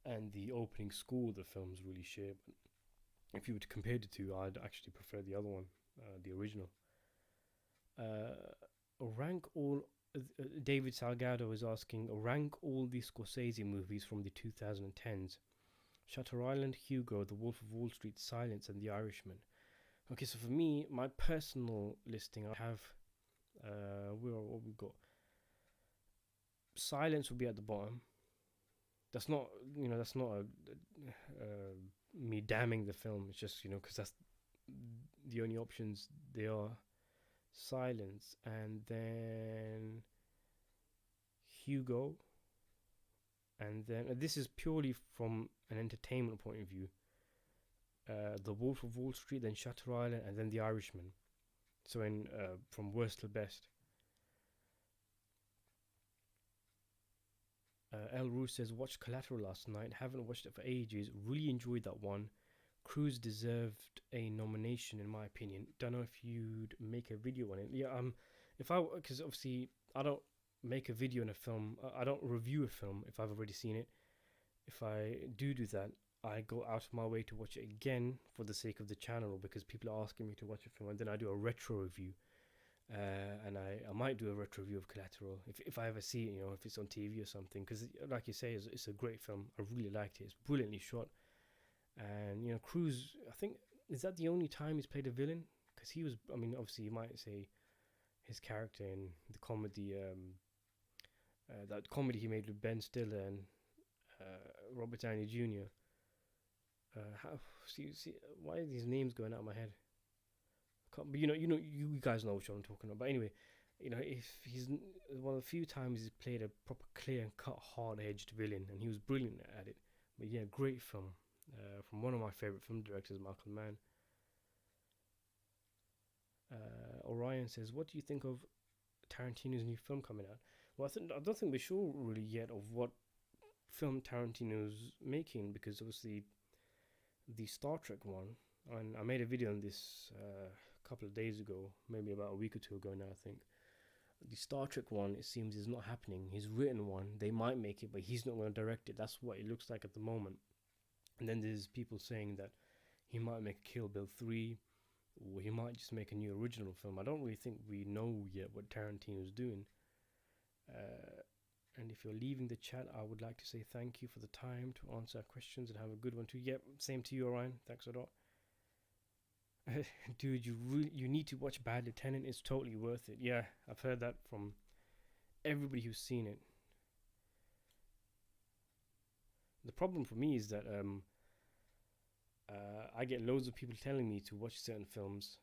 and the opening score the films really share. But if you were to compare the two, I'd actually prefer the other one, the original. Rank all. David Salgado is asking, rank all the Scorsese movies from the 2010s. Shutter Island, Hugo, The Wolf of Wall Street, Silence, and The Irishman. Okay, so for me, my personal listing, I have, what we got? Silence will be at the bottom. That's not me damning the film. It's just, because that's the only options they are. Silence, and then Hugo, and then this is purely from an entertainment point of view. The Wolf of Wall Street, then Shutter Island, and then The Irishman. So from worst to best. El Rue says, watched Collateral last night. Haven't watched it for ages. Really enjoyed that one. Cruise deserved a nomination, in my opinion. Don't know if you'd make a video on it. Yeah, because obviously I don't make a video on a film. I don't review a film if I've already seen it. If I do that, I go out of my way to watch it again for the sake of the channel, because people are asking me to watch a film, and then I do a retro review. And I might do a retro review of Collateral if I ever see it, if it's on TV or something, because like you say, it's a great film. I really liked it. It's brilliantly shot. And Cruise, I think, is that the only time he's played a villain? Because he was, obviously you might say his character in the comedy, that comedy he made with Ben Stiller and Robert Downey Jr. See, why are these names going out of my head? But you guys know what I'm talking about. But anyway, if he's one of the few times he's played a proper clear and cut, hard-edged villain, and he was brilliant at it. But yeah, great film from one of my favorite film directors, Michael Mann. Orion says, "What do you think of Tarantino's new film coming out?" Well, I don't think we're sure really yet of what film Tarantino's making, because obviously the Star Trek one, and I made a video on this a couple of days ago, maybe about a week or two ago now, I think. The Star Trek one, it seems, is not happening. He's written one, they might make it, but he's not going to direct it. That's what it looks like at the moment. And then there's people saying that he might make Kill Bill 3, or he might just make a new original film. I don't really think we know yet what Tarantino's doing. And if you're leaving the chat, I would like to say thank you for the time to answer our questions, and have a good one too. Yep, same to you, Orion. Thanks a lot. Dude, you need to watch Bad Lieutenant. It's totally worth it. Yeah, I've heard that from everybody who's seen it. The problem for me is that I get loads of people telling me to watch certain films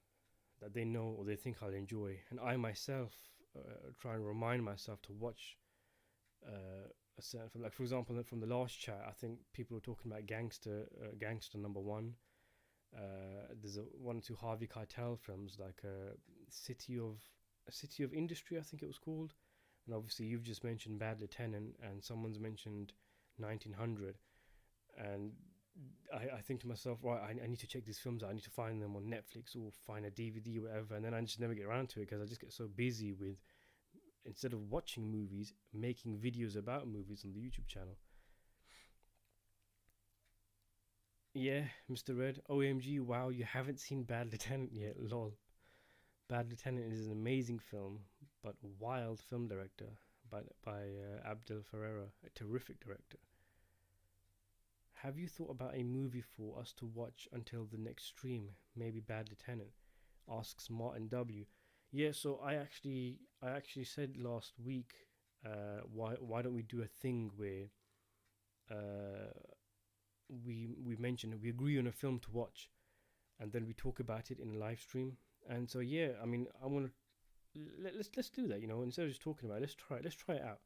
that they know or they think I'll enjoy, and I myself try and remind myself to watch a certain film. Like, for example, from the last chat, I think people were talking about Gangster Number One. There's one or two Harvey Keitel films, like City of Industry, I think it was called. And obviously you've just mentioned Bad Lieutenant, and someone's mentioned 1900. And I think to myself, right, I need to check these films out. I need to find them on Netflix or find a DVD or whatever. And then I just never get around to it because I just get so busy with, instead of watching movies, making videos about movies on the YouTube channel. Yeah, Mr. Red, OMG, wow, you haven't seen Bad Lieutenant yet, lol. Bad Lieutenant is an amazing film, but wild film director by Abdel Ferreira, a terrific director. Have you thought about a movie for us to watch until the next stream? Maybe Bad Lieutenant, asks Martin W. Yeah, so I actually said last week, why don't we do a thing where we mention, we agree on a film to watch, and then we talk about it in a live stream. And so yeah, I mean, I want to let's do that. Instead of just talking about it, let's try it out.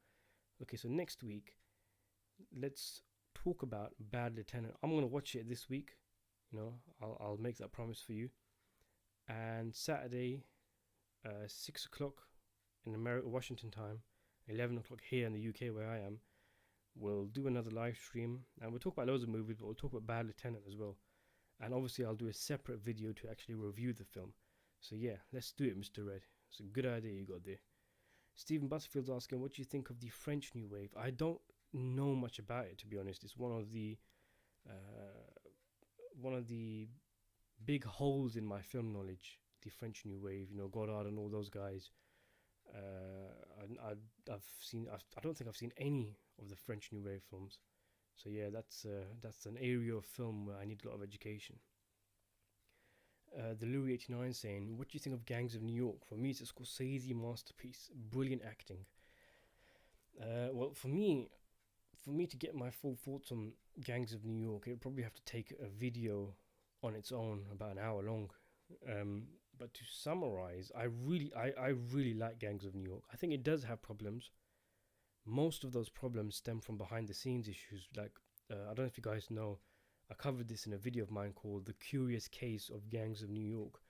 Okay, so next week, let's talk about Bad Lieutenant. I'm gonna watch it this week. I'll make that promise for you. And Saturday, 6 o'clock in Washington time, 11 o'clock here in the UK where I am, we'll do another live stream, and we'll talk about loads of movies, but we'll talk about Bad Lieutenant as well. And obviously I'll do a separate video to actually review the film. So yeah, let's do it, Mr. Red. It's a good idea you got there. Stephen Butterfield's asking, what do you think of the French New Wave? I don't know much about it, to be honest. It's one of the big holes in my film knowledge, the French New Wave, Godard and all those guys. I don't think I've seen any of the French New Wave films. So yeah, that's an area of film where I need a lot of education. The Louis 89 saying, what do you think of Gangs of New York? For me, it's a Scorsese masterpiece. Brilliant acting. Well, for me to get my full thoughts on Gangs of New York, it would probably have to take a video on its own, about an hour long. But to summarize, I really like Gangs of New York. I think it does have problems. Most of those problems stem from behind the scenes issues. Like, I don't know if you guys know, I covered this in a video of mine called The Curious Case of Gangs of New York.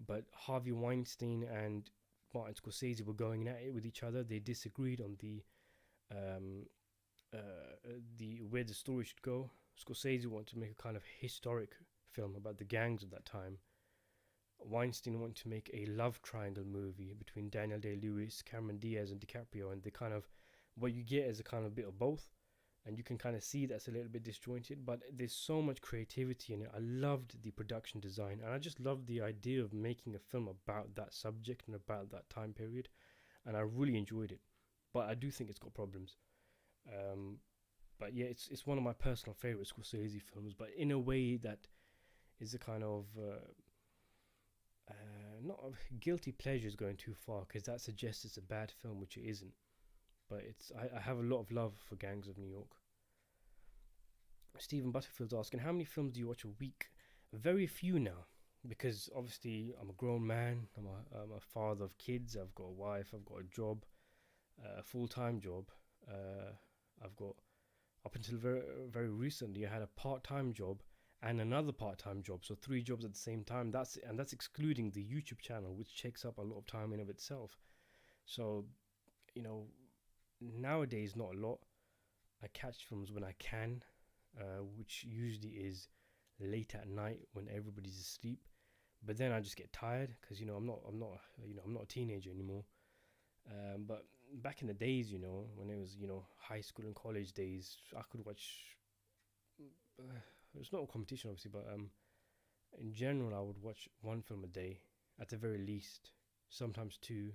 But Harvey Weinstein and Martin Scorsese were going at it with each other. They disagreed on the where the story should go. Scorsese wanted to make a kind of historic film about the gangs of that time. Weinstein wanted to make a love triangle movie between Daniel Day-Lewis, Cameron Diaz, and DiCaprio, and what you get is a kind of bit of both, and you can kind of see that's a little bit disjointed, but there's so much creativity in it. I loved the production design, and I just loved the idea of making a film about that subject and about that time period, and I really enjoyed it. But I do think it's got problems. But yeah, it's one of my personal favorite Scorsese films, but in a way that is a kind of not guilty pleasure is going too far, because that suggests it's a bad film, which it isn't. But I have a lot of love for Gangs of New York. Stephen Butterfield's asking, how many films do you watch a week? Very few now, because obviously I'm a grown man. I'm a father of kids. I've got a wife. I've got a job, a full-time job. I've got, up until very recently, I had a part-time job and another part-time job, so 3 jobs at the same time. That's excluding the YouTube channel, which takes up a lot of time in of itself. So, nowadays not a lot. I catch films when I can, which usually is late at night when everybody's asleep. But then I just get tired because I'm not a teenager anymore. But back in the days, when it was high school and college days, I could watch. It's not a competition, obviously, but in general, I would watch 1 film a day at the very least, sometimes 2,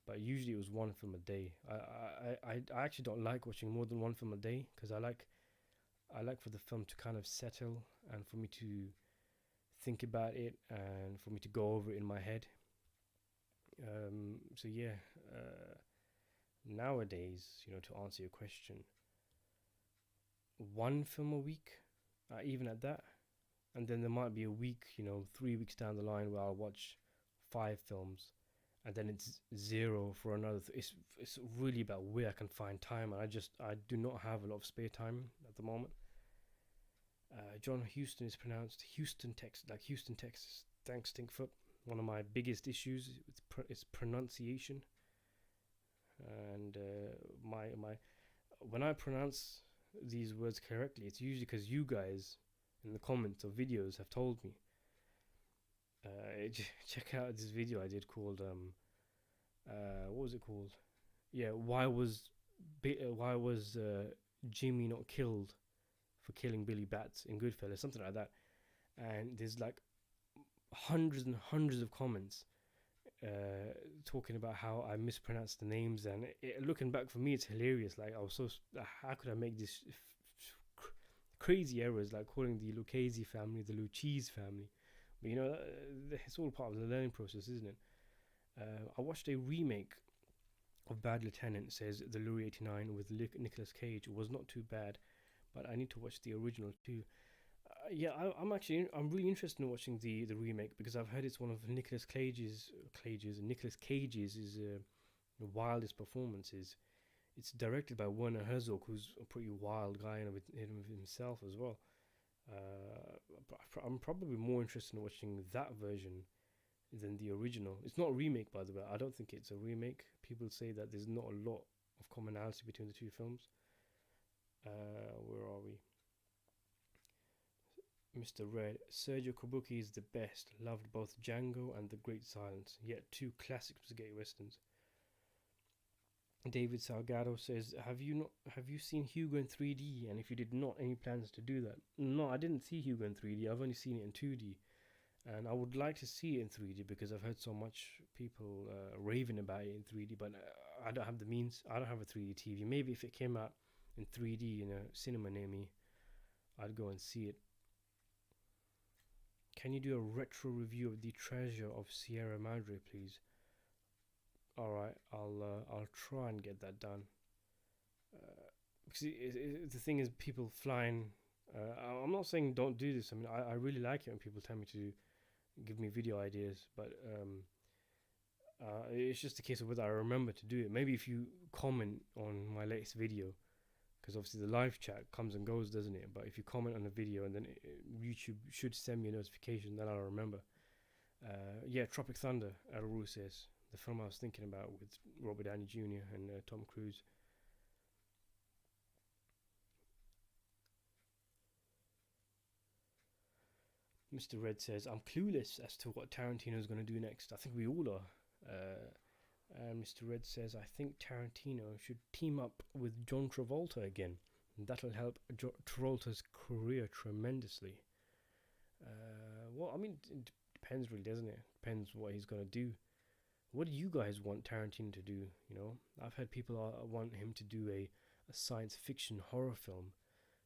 but usually it was 1 film a day. I actually don't like watching more than 1 film a day, because I like for the film to kind of settle and for me to think about it and for me to go over it in my head. So yeah, nowadays, to answer your question, 1 film a week, even at that. And then there might be a week, 3 weeks down the line, where I'll watch 5 films, and then it's 0 for another. It's really about where I can find time, and I do not have a lot of spare time at the moment. John Huston is pronounced Houston, Texas, like Houston, Texas. Thanks, Stinkfoot. One of my biggest issues is pronunciation, and when I pronounce these words correctly, it's usually because you guys in the comments of videos have told me. Check out this video I did called what was it called? Yeah, why was Jimmy not killed for killing Billy Bats in Goodfellas, something like that. And there's like hundreds and hundreds of comments talking about how I mispronounced the names, and looking back, for me it's hilarious. Like, I was how could I make this crazy errors, like calling the Lucchese family the Lucchese family? But it's all part of the learning process, isn't it? I watched a remake of Bad Lieutenant, says the Louis 89, with Nicolas Cage. It was not too bad, but I need to watch the original too. I'm really interested in watching the remake, because I've heard it's one of Nicolas Cage's wildest performances. It's directed by Werner Herzog, who's a pretty wild guy in himself as well. I'm probably more interested in watching that version than the original. It's not a remake, by the way. I don't think it's a remake. People say that there's not a lot of commonality between the 2 films. Where are we? Mr. Red, Sergio Corbucci is the best. Loved both Django and The Great Silence, yet 2 classic spaghetti westerns. David Salgado says, have you seen Hugo in 3D? And if you did not, any plans to do that? No, I didn't see Hugo in 3D. I've only seen it in 2D, and I would like to see it in 3D because I've heard so much people raving about it in 3D. But I don't have the means. I don't have a 3D TV. Maybe if it came out in 3D in a cinema near me, I'd go and see it. Can you do a retro review of The Treasure of Sierra Madre, please? Alright, I'll try and get that done. Because the thing is, people flying. I'm not saying don't do this. I mean, I really like it when people tell me to give me video ideas, but it's just a case of whether I remember to do it. Maybe if you comment on my latest video, because obviously the live chat comes and goes, doesn't it? But if you comment on the video, and then YouTube should send me a notification, then I'll remember. Tropic Thunder, Aru says, the film I was thinking about with Robert Downey Jr. and Tom Cruise. Mr. Red says, I'm clueless as to what Tarantino's going to do next. I think we all are. And Mr. Red says, I think Tarantino should team up with John Travolta again. That'll help Travolta's career tremendously. Well, I mean, it depends really, doesn't it? Depends what he's going to do. What do you guys want Tarantino to do? I've heard people want him to do a science fiction horror film.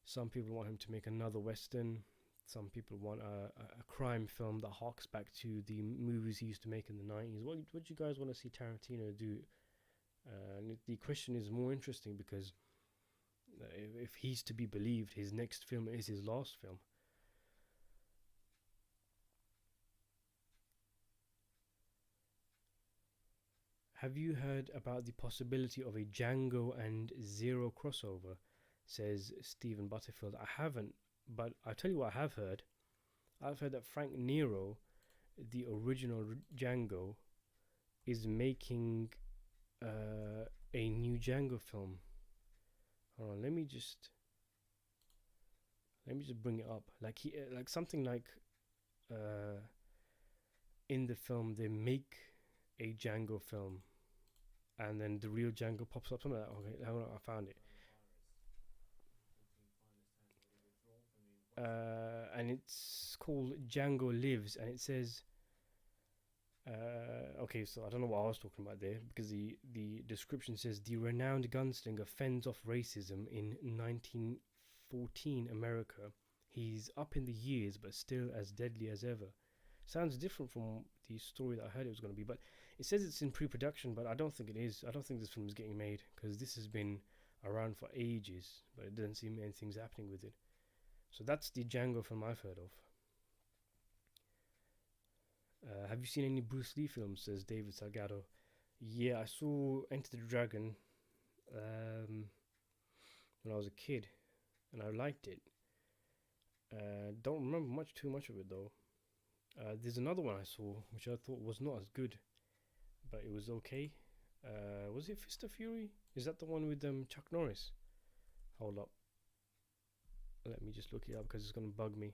Some people want him to make another Western. Some people want a crime film that harks back to the movies he used to make in the 90s. What do you guys want to see Tarantino do? And the question is more interesting because if he's to be believed, his next film is his last film. Have you heard about the possibility of a Django and Zero crossover? Says Stephen Butterfield. I haven't, but I'll tell you what I have heard. I've heard that Frank Nero, the original Django, is making a new Django film. Hold on, let me just bring it up. Like like something like in the film they make a Django film, and then the real Django pops up. Something like that. Okay, hold on, I found it. And it's called Django Lives, and it says, okay, so I don't know what I was talking about there because the description says the renowned gunslinger fends off racism in 1914 America. He's up in the years, but still as deadly as ever. Sounds different from the story that I heard it was going to be, but it says it's in pre-production, but I don't think it is. I don't think this film is getting made because this has been around for ages, but it doesn't seem anything's happening with it. So that's the Django film I've heard of. Have you seen any Bruce Lee films? Says David Salgado. Yeah, I saw Enter the Dragon when I was a kid, and I liked it. Don't remember too much of it though. There's another one I saw which I thought was not as good, but it was okay. Was it Fist of Fury? Is that the one with Chuck Norris? Hold up. Let me just look it up because it's gonna bug me.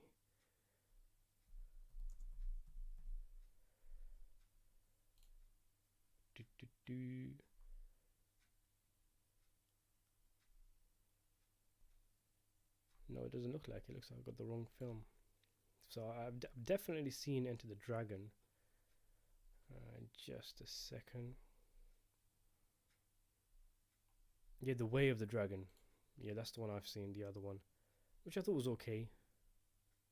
No, it doesn't look like it. Looks like I've got the wrong film. So I've definitely seen Enter the Dragon. Just a second. Yeah, The Way of the Dragon. Yeah, that's the one I've seen. The other one, which I thought was okay.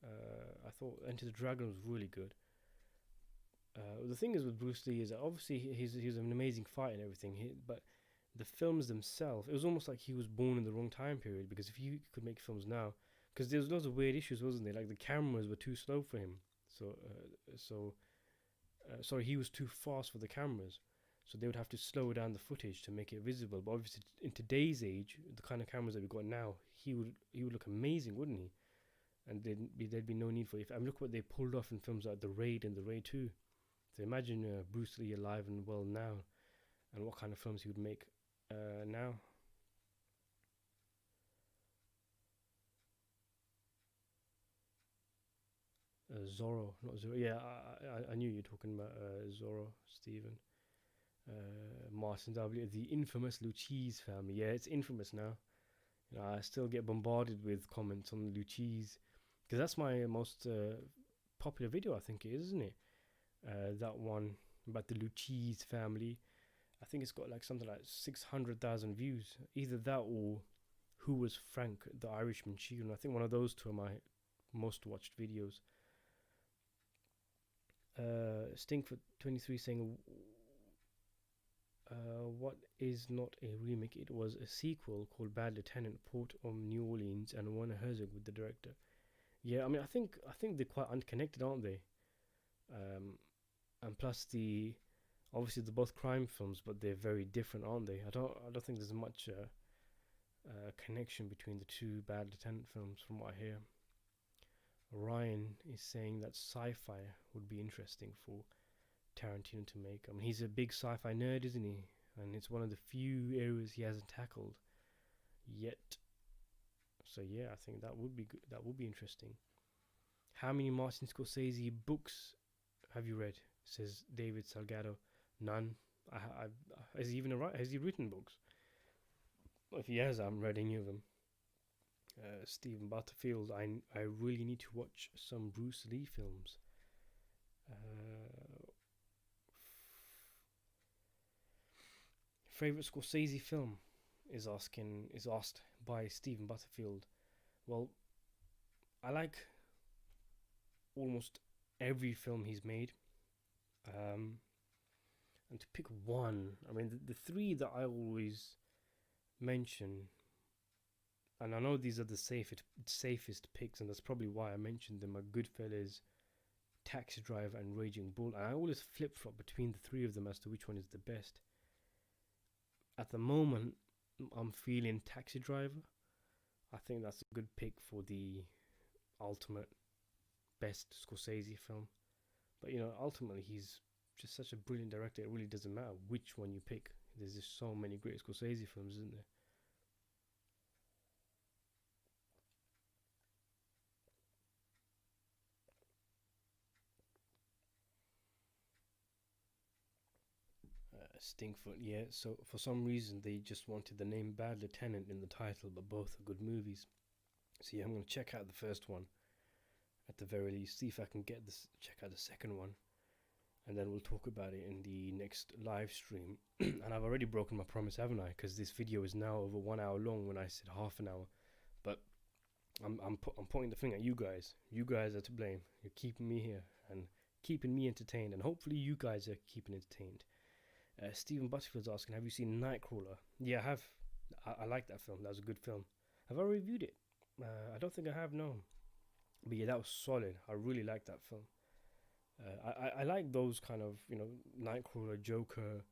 I thought Enter the Dragon was really good. The thing is with Bruce Lee is that obviously he's an amazing fighter and everything, but the films themselves, it was almost like he was born in the wrong time period, because if he could make films now, because there was lots of weird issues, wasn't there? Like the cameras were too slow for him, sorry, he was too fast for the cameras, so they would have to slow down the footage to make it visible. But obviously in today's age, the kind of cameras that we got now, he would look amazing, wouldn't he? And there'd be no need for it. I mean, look what they pulled off in films like The Raid and The Raid 2. So imagine Bruce Lee alive and well now, and what kind of films he would make now. Zorro, not Zorro. Yeah, I knew you were talking about Zorro, Stephen. Martin W. The infamous Lucchese family. Yeah, it's infamous now. You know, I still get bombarded with comments on the Lucchese, because that's my most popular video, I think it is, isn't it? That one about the Lucchese family. I think it's got like something like 600,000 views. Either that or Who Was Frank, the Irishman Criterion. I think one of those two are my most watched videos. Stinkfoot23 saying, what is not a remake? It was a sequel called Bad Lieutenant, Port of New Orleans, and Werner Herzog with the director. Yeah, I mean, I think they're quite unconnected, aren't they? And plus obviously they're both crime films, but they're very different, aren't they? I don't think there's much connection between the two Bad Lieutenant films, from what I hear. Ryan is saying that sci-fi would be interesting for Tarantino to make. I mean, he's a big sci-fi nerd, isn't he? And it's one of the few areas he hasn't tackled yet. So yeah, I think that would be good. That would be interesting. How many Martin Scorsese books have you read? Says David Salgado. None. Has he written books? If he has, I haven't read any of them. Stephen Butterfield. I really need to watch some Bruce Lee films. Favorite Scorsese film is asked by Stephen Butterfield. Well, I like almost every film he's made. And to pick one, I mean, the three that I always mention, and I know these are the safest picks, and that's probably why I mentioned them, are Goodfellas, Taxi Driver, and Raging Bull. And I always flip flop between the three of them as to which one is the best. At the moment, I'm feeling Taxi Driver. I think that's a good pick for the ultimate best Scorsese film. But ultimately, he's just such a brilliant director. It really doesn't matter which one you pick. There's just so many great Scorsese films, isn't there? Stinkfoot, yeah. So for some reason they just wanted the name Bad Lieutenant in the title, but both are good movies. So yeah, I'm gonna check out the first one at the very least. See if I can check out the second one, and then we'll talk about it in the next live stream. And I've already broken my promise, haven't I? Because this video is now over 1 hour long when I said half an hour. But I'm pointing the finger at you guys. You guys are to blame. You're keeping me here and keeping me entertained, and hopefully you guys are keeping entertained. Stephen Butterfield's asking, have you seen Nightcrawler? Yeah, I have. I like that film. That was a good film. Have I reviewed it? I don't think I have, no. But yeah, that was solid. I really like that film. I like those kind of, Nightcrawler, Joker,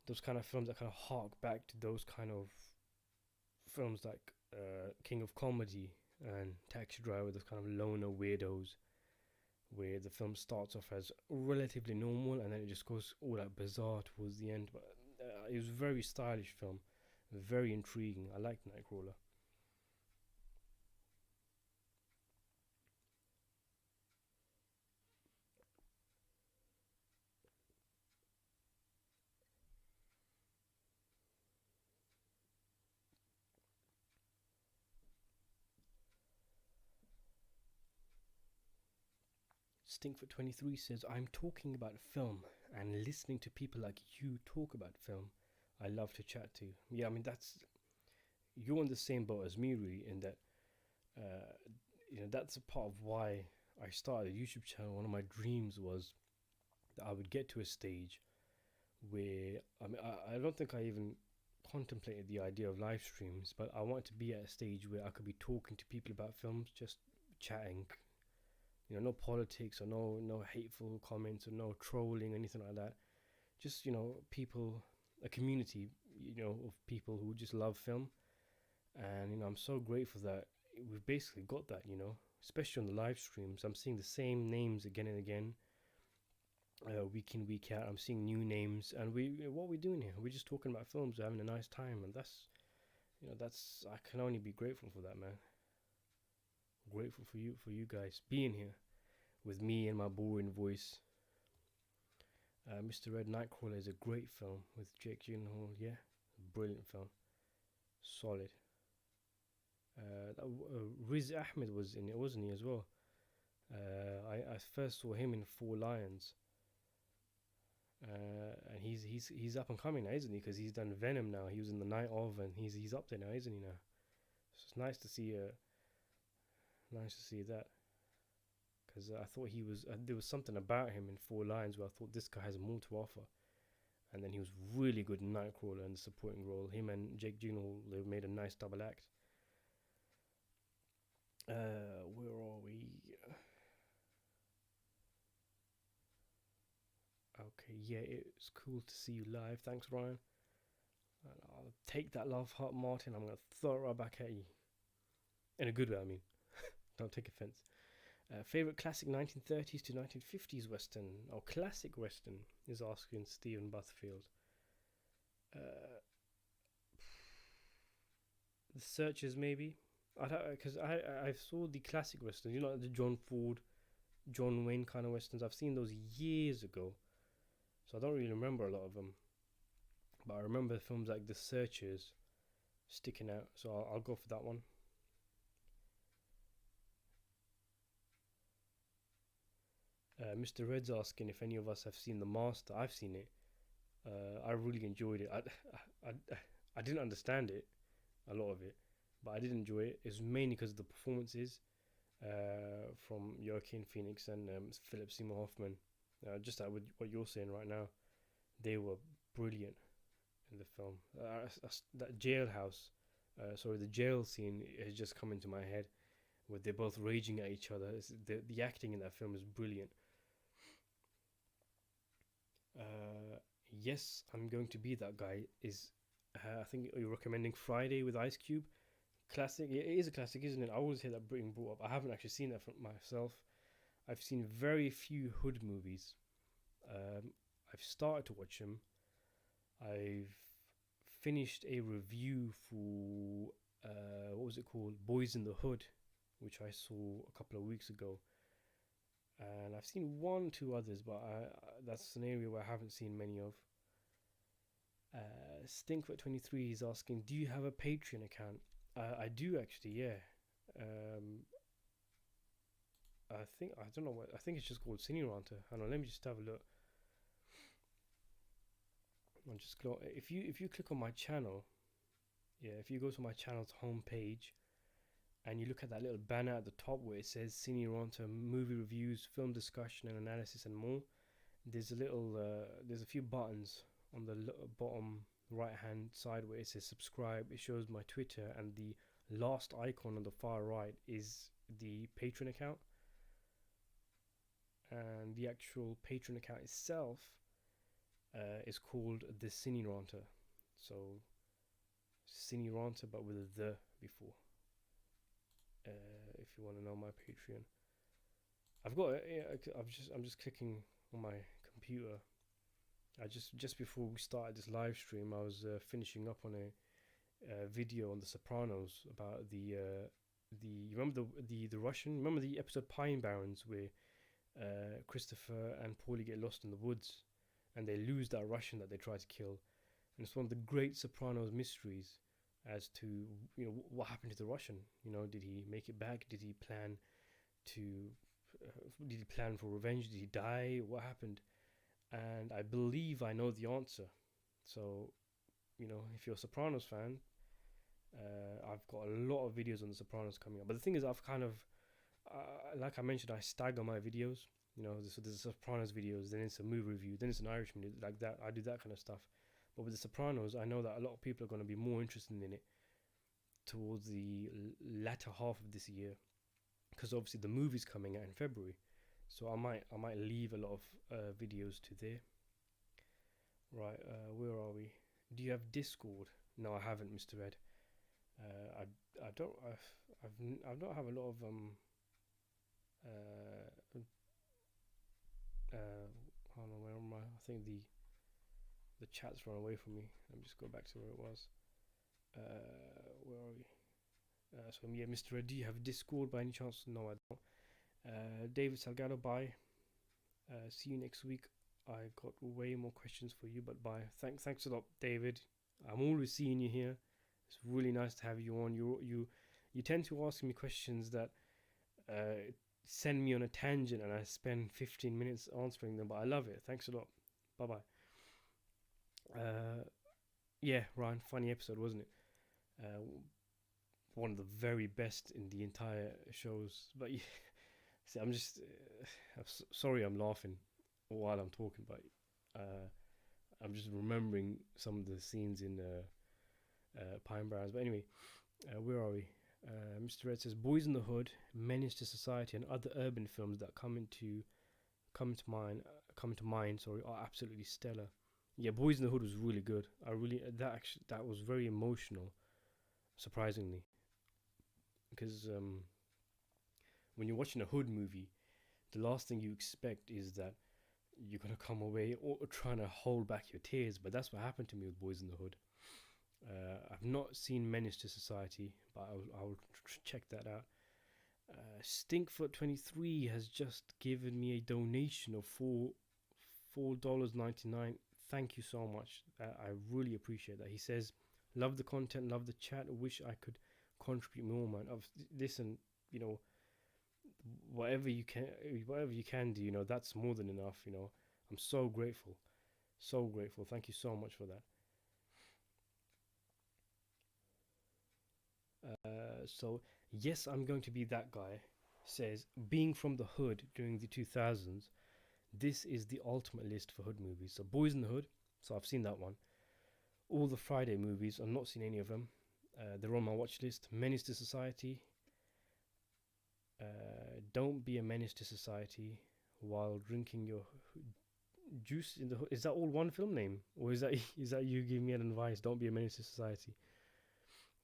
those kind of films that kind of hark back to those kind of films like King of Comedy and Taxi Driver, those kind of loner weirdos, where the film starts off as relatively normal and then it just goes all that bizarre towards the end. But it was a very stylish film, very intriguing. I liked Nightcrawler. Stinkfoot23 says, I'm talking about film and listening to people like you talk about film. I love to chat to. Yeah, I mean, you're on the same boat as me, really, in that, that's a part of why I started a YouTube channel. One of my dreams was that I would get to a stage where, I mean, I don't think I even contemplated the idea of live streams, but I wanted to be at a stage where I could be talking to people about films, just chatting. No politics or no hateful comments or no trolling or anything like that. Just people, a community, of people who just love film. And I'm so grateful that we've basically got that. Especially on the live streams. I'm seeing the same names again and again, week in, week out. I'm seeing new names, and what are we doing here? We're just talking about films, we're having a nice time, and that's I can only be grateful for that, man. Grateful for you guys being here with me and my boring voice. Mr. Red, Nightcrawler is a great film with Jake Gyllenhaal. Yeah, brilliant film, solid. Riz Ahmed was in it, wasn't he, as well? I first saw him in Four Lions, and he's up and coming now, isn't he? Because he's done Venom now. He was in The Night Of, and he's up there now, isn't he? Now, so it's nice to see that, because I thought there was something about him in Four Lions where I thought this guy has more to offer, and then he was really good in Nightcrawler in the supporting role. Him and Jake Gyllenhaal, they made a nice double act. Where are we? Okay, yeah, it's cool to see you live. Thanks, Ryan. And I'll take that love heart, Martin. I'm gonna throw it right back at you, in a good way, I mean. Don't take offense. Favorite classic 1930s to 1950s Western, or classic Western, is asking Stephen Butterfield. The Searchers, maybe. Because I saw the classic Westerns, the John Ford, John Wayne kind of Westerns. I've seen those years ago, so I don't really remember a lot of them. But I remember films like The Searchers sticking out, so I'll go for that one. Mr. Red's asking if any of us have seen The Master. I've seen it. I really enjoyed it. I didn't understand it, a lot of it, but I did enjoy it. It's mainly because of the performances. from Joaquin Phoenix and Philip Seymour Hoffman. Just like with what you're saying right now, they were brilliant in the film. That jailhouse, the jail scene has just come into my head, where they're both raging at each other. The acting in that film is brilliant. Yes, I'm going to be that guy. I think you're recommending Friday with Ice Cube. Classic. Yeah, it is a classic, isn't it? I always hear that being brought up. I haven't actually seen that for myself. I've seen very few hood movies. I've started to watch them. I've finished a review for what was it called, Boys in the Hood, which I saw a couple of weeks ago, and I've seen 1-2 others, but that's an area where I haven't seen many of. Stinkfoot23 is asking, do you have a Patreon account? I do actually, yeah. I think it's just called Cine Ranter. Hang on, let me just have a look. I'll just go. If you click on my channel, yeah, if you go to my channel's homepage, and you look at that little banner at the top where it says Cine Ranter, movie reviews, film discussion and analysis, and more. There's a few buttons on the bottom right hand side where it says subscribe. It shows my Twitter, and the last icon on the far right is the Patreon account, and the actual Patreon account itself is called the Cine Ranter. So Cine Ranter, but with a the before. If you want to know my Patreon, I'm just clicking on my computer. I just before we started this live stream, I was finishing up on a video on the Sopranos about the you remember the Russian, remember the episode Pine Barrens, where Christopher and Paulie get lost in the woods and they lose that Russian that they try to kill, and it's one of the great Sopranos mysteries as to, you know, what happened to the Russian. You know, did he make it back? Did he plan for revenge? Did he die? What happened? And I believe I know the answer. So, you know, if you're a Sopranos fan, I've got a lot of videos on the Sopranos coming up. But the thing is, I've kind of, like I mentioned, I stagger my videos. You know, so there's Sopranos videos, then it's a movie review, then it's an Irishman, like that. I do that kind of stuff. But with the Sopranos, I know that a lot of people are going to be more interested in it towards the latter half of this year, because obviously the movie's coming out in February. So I might leave a lot of videos to there. Right, where are we? Do you have Discord? No, I haven't, Mr. Ed. I don't have a lot of I don't know, where am I? I think the chat's run away from me. Let me just go back to where it was. Where are we? So yeah, Mr. Ed, do you have Discord by any chance? No, I don't. David Salgado, bye. See you next week. I got way more questions for you, but bye. Thanks a lot, David. I'm always seeing you here. It's really nice to have you on. You tend to ask me questions that send me on a tangent, and I spend 15 minutes answering them, but I love it. Thanks a lot. Bye bye. Yeah, Ryan, funny episode, wasn't it? One of the very best in the entire shows. But yeah, see, I'm just sorry, I'm laughing while I'm talking, but I'm just remembering some of the scenes in Pine Barrens. But anyway, where are we? Mr. Red says, Boys in the Hood, Menace to Society, and other urban films that come to mind, are absolutely stellar. Yeah, Boys in the Hood was really good. That was very emotional, surprisingly, because when you're watching a hood movie, the last thing you expect is that you're gonna come away or trying to hold back your tears. But that's what happened to me with Boys in the Hood. I've not seen Menace to Society, but I'll check that out. Stinkfoot23 has just given me a donation of $4.99. Thank you so much. I really appreciate that. He says, love the content, love the chat. I wish I could contribute more, man. Listen, you know, whatever you can do, you know, that's more than enough. You know, I'm so grateful. Thank you so much for that. So yes, I'm going to be that guy. says, being from the hood during the 2000s, this is the ultimate list for hood movies. So Boys in the Hood, so I've seen that one. All the Friday movies, I've not seen any of them. They're on my watch list. Menace to Society. Don't be a menace to society while drinking your juice in the hood. Is that all one film name, or is that you giving me an advice? Don't be a menace to society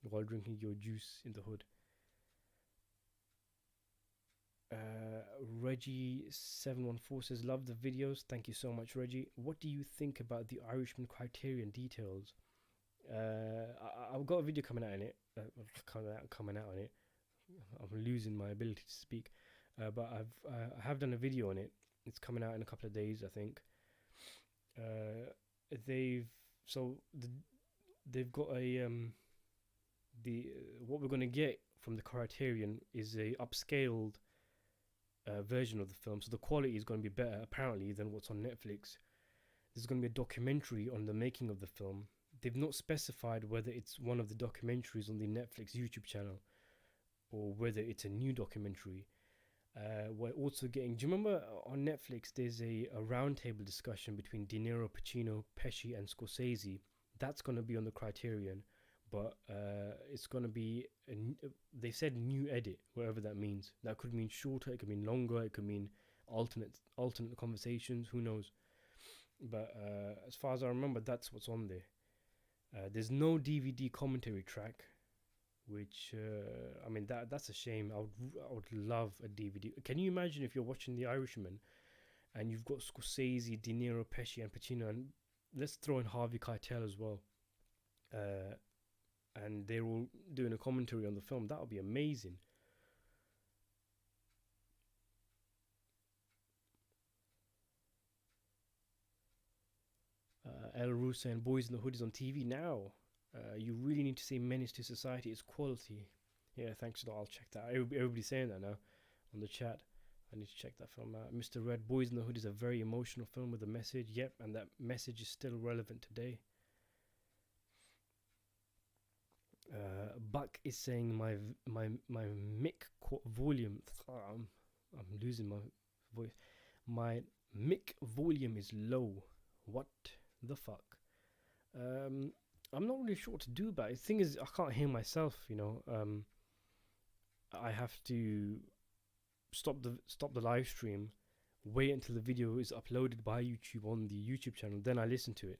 while drinking your juice in the hood. Reggie714 says, love the videos. Thank you so much, Reggie. What do you think about the Irishman Criterion details? I've got a video coming out on it. Coming out on it. I'm losing my ability to speak. But I have done a video on it. It's coming out in a couple of days, I think. They've got a what we're gonna get from the Criterion is a upscaled version of the film, so the quality is going to be better apparently than what's on Netflix. There's going to be a documentary on the making of the film. They've not specified whether it's one of the documentaries on the Netflix YouTube channel or whether it's a new documentary. We're also getting, do you remember on Netflix there's a roundtable discussion between De Niro, Pacino, Pesci and Scorsese? That's going to be on the Criterion, but it's going to be they said new edit, whatever that means. That could mean shorter, it could mean longer, it could mean alternate conversations, who knows. But as far as I remember, that's what's on there. There's no DVD commentary track, which I mean that's a shame. I would love a DVD. Can you imagine if you're watching The Irishman and you've got Scorsese, De Niro, Pesci and Pacino, and let's throw in Harvey Keitel as well, and they're all doing a commentary on the film? That would be amazing. El Rusa and Boys in the Hood is on TV now. You really need to say Menace to Society is quality. Yeah, thanks a lot. I'll check that. Everybody's saying that now on the chat. I need to check that film out. Mr. Red, Boys in the Hood is a very emotional film with a message. Yep, and that message is still relevant today. Buck is saying my mic volume. I'm losing my voice. My mic volume is low. What the fuck? I'm not really sure what to do about it. The thing is, I can't hear myself. I have to stop the live stream, wait until the video is uploaded by YouTube on the YouTube channel, then I listen to it.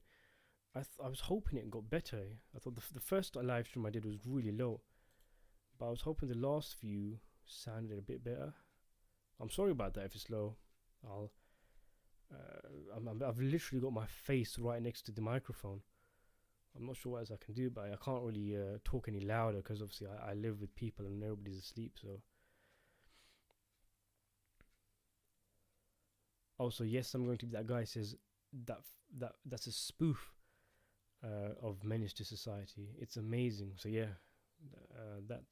I was hoping it got better. I thought the first live stream I did was really low, but I was hoping the last few sounded a bit better. I'm sorry about that if it's low. I've literally got my face right next to the microphone. I'm not sure what else I can do, but I can't really talk any louder because obviously I live with people and everybody's asleep. So also, yes, I'm going to be that guy who says that's a spoof of Menace to Society. It's amazing. So yeah, that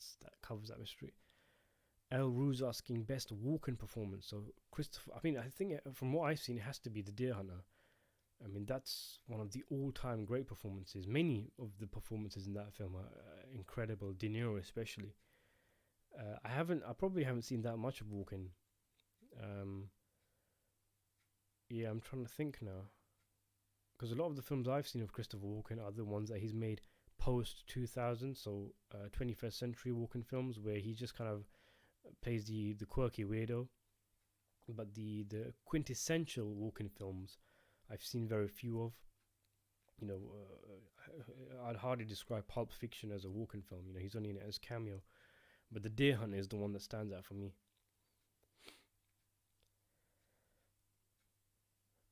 covers that mystery. El Ruse asking best walk-in performance. So Christopher, I think from what I've seen, it has to be The Deer Hunter. I mean, that's one of the all-time great performances. Many of the performances in that film are incredible. De Niro especially. I probably haven't seen that much of Walken. Yeah, I'm trying to think now, because a lot of the films I've seen of Christopher Walken are the ones that he's made post 2000, so 21st century Walken films, where he just kind of plays the quirky weirdo. But the quintessential Walken films, I've seen very few of. I'd hardly describe Pulp Fiction as a Walken film. He's only in it as cameo. But The Deer Hunter is the one that stands out for me.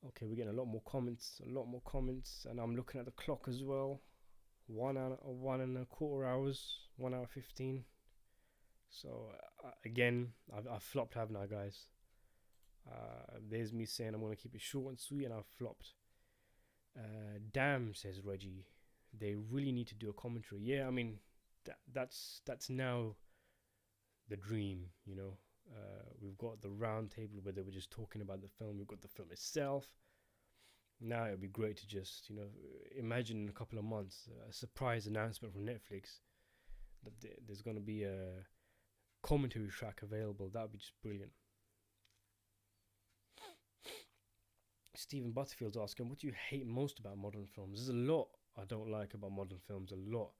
Okay, we're getting a lot more comments, and I'm looking at the clock as well. 1 and a quarter hours, 1 hour 15. So again, I've flopped, haven't I, guys? There's me saying I'm gonna keep it short and sweet, and I've flopped. Damn, says Reggie, they really need to do a commentary. Yeah, I mean that's now the dream. We've got the round table where they were just talking about the film. We've got the film itself. Now it'd be great to just imagine in a couple of months a surprise announcement from Netflix that there's going to be a commentary track available. That would be just brilliant. Stephen Butterfield's asking, what do you hate most about modern films? There's a lot I don't like about modern films, a lot.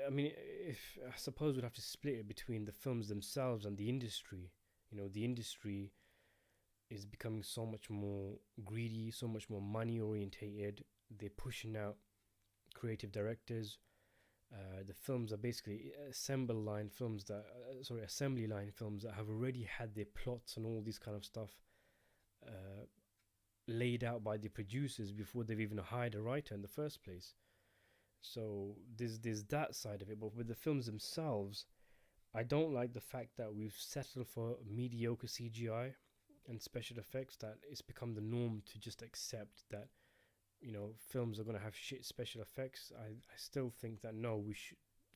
I mean, if I suppose we'd have to split it between the films themselves and the industry. You know, the industry is becoming so much more greedy, so much more money orientated. They're pushing out creative directors. The films are basically assembly line films that have already had their plots and all this kind of stuff laid out by the producers before they've even hired a writer in the first place. So there's that side of it. But with the films themselves, I don't like the fact that we've settled for mediocre CGI and special effects, that it's become the norm to just accept that, you know, films are going to have shit special effects. I still think that no,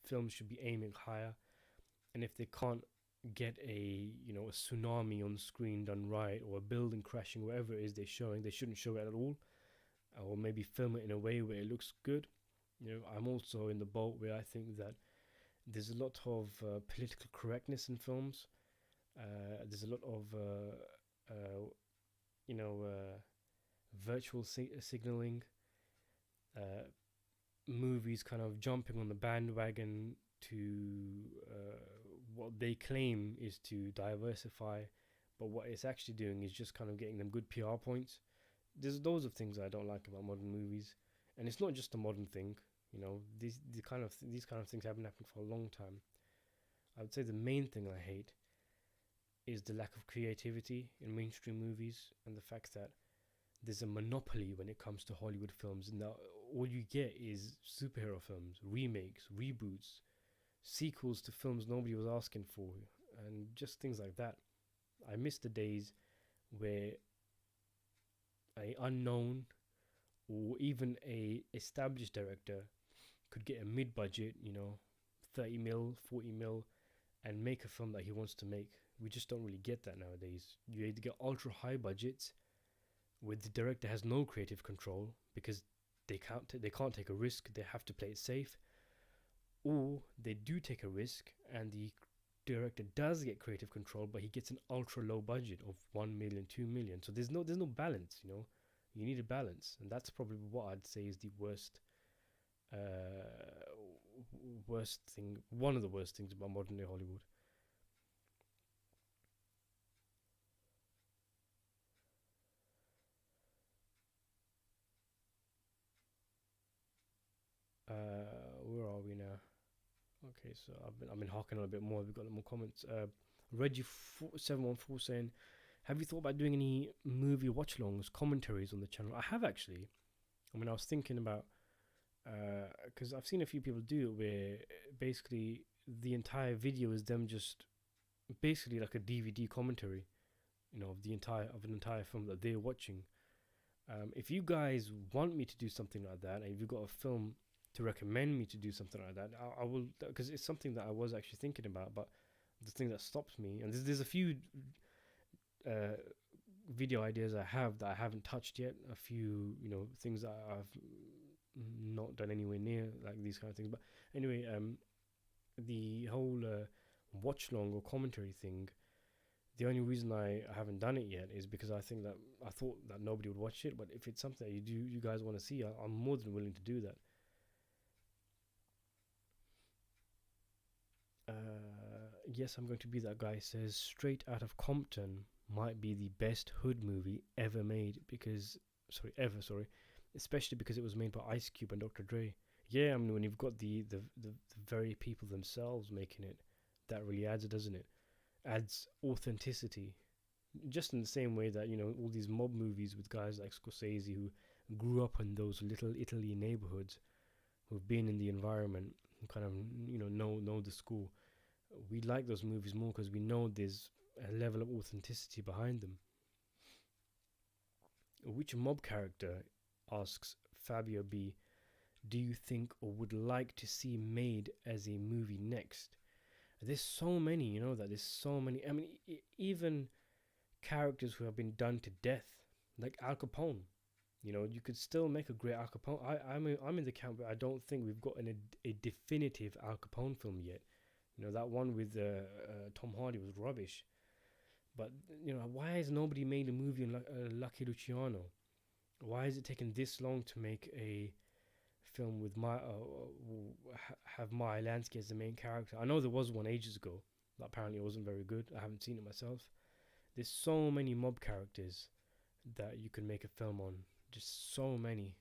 films should be aiming higher, and if they can't get a tsunami on the screen done right, or a building crashing, wherever it is they're showing, they shouldn't show it at all, or maybe film it in a way where it looks good. You know, I'm also in the boat where I think that there's a lot of political correctness in films. There's a lot of virtual signaling, movies kind of jumping on the bandwagon to what they claim is to diversify, but what it's actually doing is just kind of getting them good PR points. There's loads of things I don't like about modern movies, and it's not just a modern thing. You know, these kind of things haven't happened for a long time. I would say the main thing I hate is the lack of creativity in mainstream movies, and the fact that there's a monopoly when it comes to Hollywood films, and now all you get is superhero films, remakes, reboots, sequels to films nobody was asking for, and just things like that. I miss the days where a unknown or even a established director could get a mid-budget, 30 mil, 40 mil, and make a film that he wants to make. We just don't really get that nowadays. You either get ultra high budgets where the director has no creative control because they can't take a risk, they have to play it safe, or they do take a risk and the director does get creative control, but he gets an ultra low budget of 1 million, 2 million. So there's no balance. You need a balance, and that's probably what I'd say is the worst thing, one of the worst things about modern day Hollywood. Where are we now? Okay, so I've been hawking on a bit more. We've got more comments. Reggie 714 saying, have you thought about doing any movie watch-alongs, commentaries on the channel? I have, actually. I mean, I was thinking about, because I've seen a few people do it where basically the entire video is them just basically like a DVD commentary, of an entire film that they're watching. If you guys want me to do something like that, and if you've got a film to recommend me to do something like that, I will, because it's something that I was actually thinking about, but the thing that stops me, and there's a few video ideas I have that I haven't touched yet, a few things that I've not done anywhere near, like these kind of things. But anyway, the whole watch long or commentary thing, the only reason I haven't done it yet is because I thought that nobody would watch it. But if it's something that you guys want to see, I'm more than willing to do that. Yes, I'm going to be that guy. Says Straight Outta Compton might be the best hood movie ever made, especially because it was made by Ice Cube and Dr. Dre. Yeah, I mean, when you've got the very people themselves making it, that really adds, doesn't it? Adds authenticity. Just in the same way that, all these mob movies with guys like Scorsese who grew up in those little Italy neighborhoods, who've been in the environment, who kind of, know the school. We like those movies more because we know there's a level of authenticity behind them. Which mob character, asks Fabio B, do you think or would like to see made as a movie next? There's so many, there's so many. I mean, even characters who have been done to death, like Al Capone. You know, you could still make a great Al Capone. I'm in the camp, but I don't think we've got a definitive Al Capone film yet. You know, that one with Tom Hardy was rubbish. But you know, why has nobody made a movie on Lucky Luciano? Why is it taking this long to make a film with have Meyer Lansky as the main character? I know there was one ages ago, but apparently it wasn't very good. I haven't seen it myself. There's so many mob characters that you can make a film on, just so many.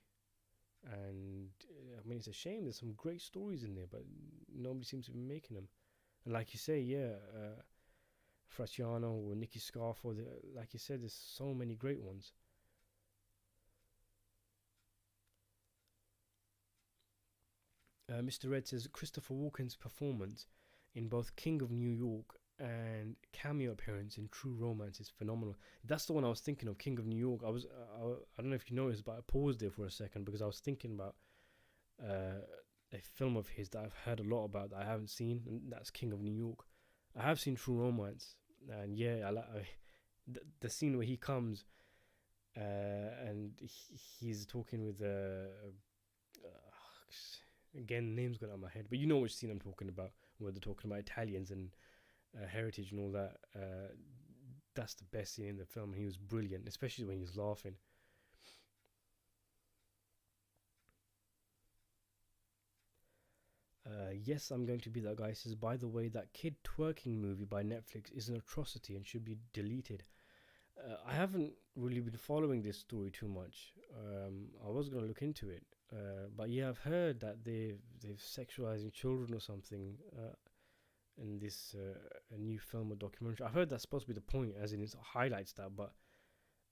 And I mean, it's a shame. There's some great stories in there, but nobody seems to be making them. And like you say, yeah, Fratiano or Nicky Scarfo, like you said, there's so many great ones. Mr. Red says Christopher Walken's performance in both King of New York and cameo appearance in True Romance is phenomenal. That's the one I was thinking of, King of New York. I don't know if you noticed, but I paused there for a second because I was thinking about a film of his that I've heard a lot about that I haven't seen, and that's King of New York. I have seen True Romance, and yeah, the scene where he comes and he's talking with again, name's got out of my head, but you know which scene I'm talking about, where they're talking about Italians and heritage and all that. That's the best scene in the film. He was brilliant, especially when he was laughing. Yes, I'm going to be that guy. Says, by the way, that kid twerking movie by Netflix is an atrocity and should be deleted. I haven't really been following this story too much. I was going to look into it. But yeah, I've heard that they've sexualizing children or something in this a new film or documentary. I've heard that's supposed to be the point, as in it highlights that, but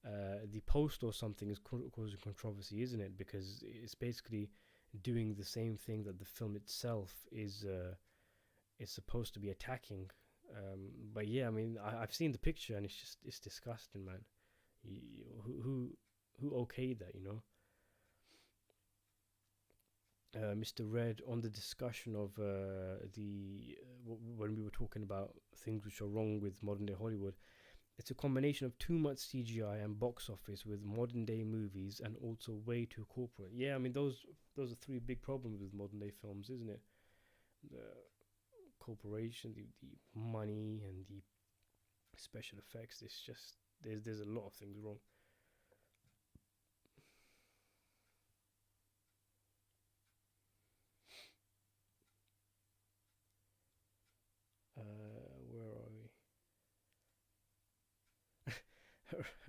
the post or something is causing controversy, isn't it? Because it's basically doing the same thing that the film itself is supposed to be attacking. But yeah, I mean, I've seen the picture and it's disgusting, man. Who okayed that, you know? Mr. Red, on the discussion of when we were talking about things which are wrong with modern day Hollywood, it's a combination of too much CGI and box office with modern day movies, and also way too corporate. Yeah, I mean those are three big problems with modern day films, isn't it? The corporation, the money, and the special effects. It's just there's a lot of things wrong. Where are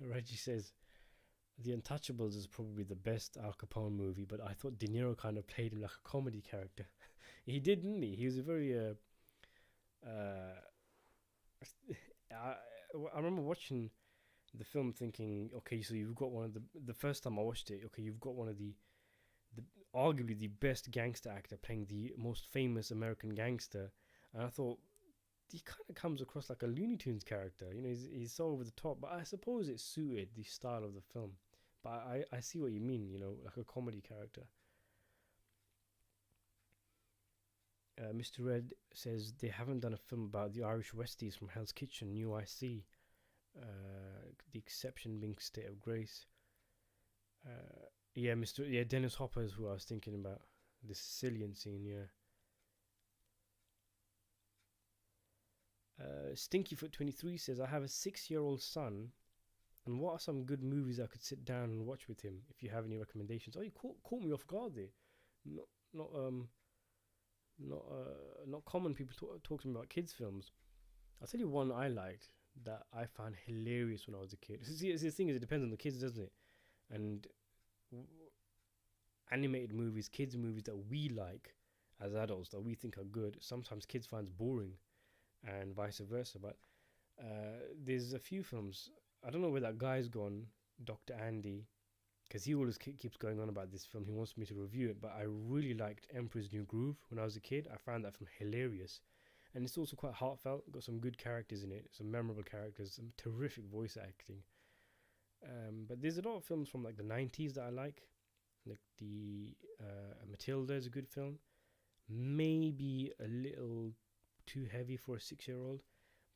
we? Reggie says The Untouchables is probably the best Al Capone movie, but I thought De Niro kind of played him like a comedy character. He did, didn't he? He was a very I remember watching the film thinking, okay, so you've got one of the first time I watched it, okay, you've got one of the arguably the best gangster actor playing the most famous American gangster, and I thought he kind of comes across like a Looney Tunes character. You know, he's so over the top, but I suppose it suited the style of the film. But I see what you mean, you know, like a comedy character. Mr. Red says they haven't done a film about the Irish Westies from Hell's Kitchen, New IC. The exception being State of Grace. Yeah, Dennis Hopper is who I was thinking about. The Sicilian scene, yeah. Stinkyfoot23 says, I have a 6-year-old son, and what are some good movies I could sit down and watch with him? If you have any recommendations. Oh, you caught me off guard there. Not common people talk to me about kids films. I'll tell you one I liked that I found hilarious when I was a kid. See, the thing is, it depends on the kids, doesn't it? And animated movies, kids movies that we like as adults, that we think are good, sometimes kids find boring, and vice versa. But there's a few films. I don't know where that guy's gone, Dr. Andy, because he always keeps going on about this film. He wants me to review it, but I really liked Emperor's New Groove when I was a kid. I found that film hilarious, and it's also quite heartfelt. Got some good characters in it, some memorable characters, some terrific voice acting. But there's a lot of films from like the 90s that I like the Matilda is a good film. Maybe a little too heavy for a 6-year-old,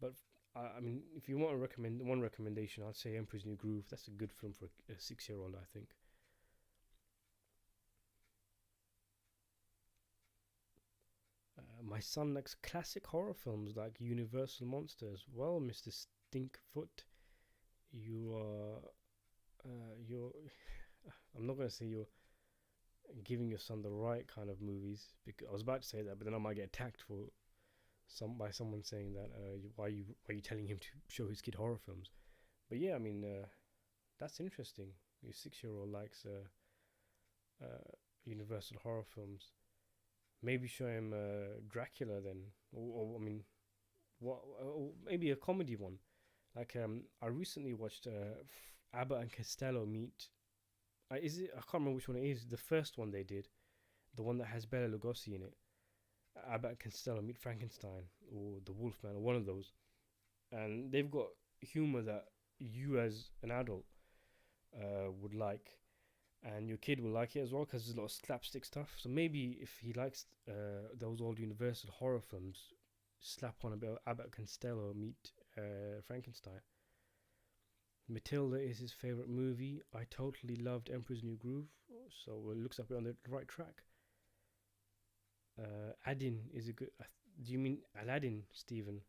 but I mean, if you want to recommend one recommendation, I'd say Emperor's New Groove. That's a good film for a 6-year-old, I think. My son likes classic horror films like Universal Monsters. Well, Mr. Stinkfoot, you you're. I'm not gonna say you're giving your son the right kind of movies, because I was about to say that, but then I might get attacked for someone saying that. Why are you telling him to show his kid horror films? But yeah, I mean, that's interesting. Your 6-year-old likes Universal horror films. Maybe show him Dracula then, or I mean, what? Or maybe a comedy one. Like I recently watched Abbott and Costello meet. Is it? I can't remember which one it is. The first one they did, the one that has Bela Lugosi in it. Abbott and Costello meet Frankenstein or the Wolfman or one of those, and they've got humor that you as an adult would like, and your kid will like it as well because there's a lot of slapstick stuff. So maybe if he likes those old Universal horror films, slap on a bit of Abbott and Costello meet Frankenstein. Matilda is his favorite movie. I totally loved Emperor's New Groove, so it looks like we're on the right track. Aladdin is a good. Do you mean Aladdin, Stephen?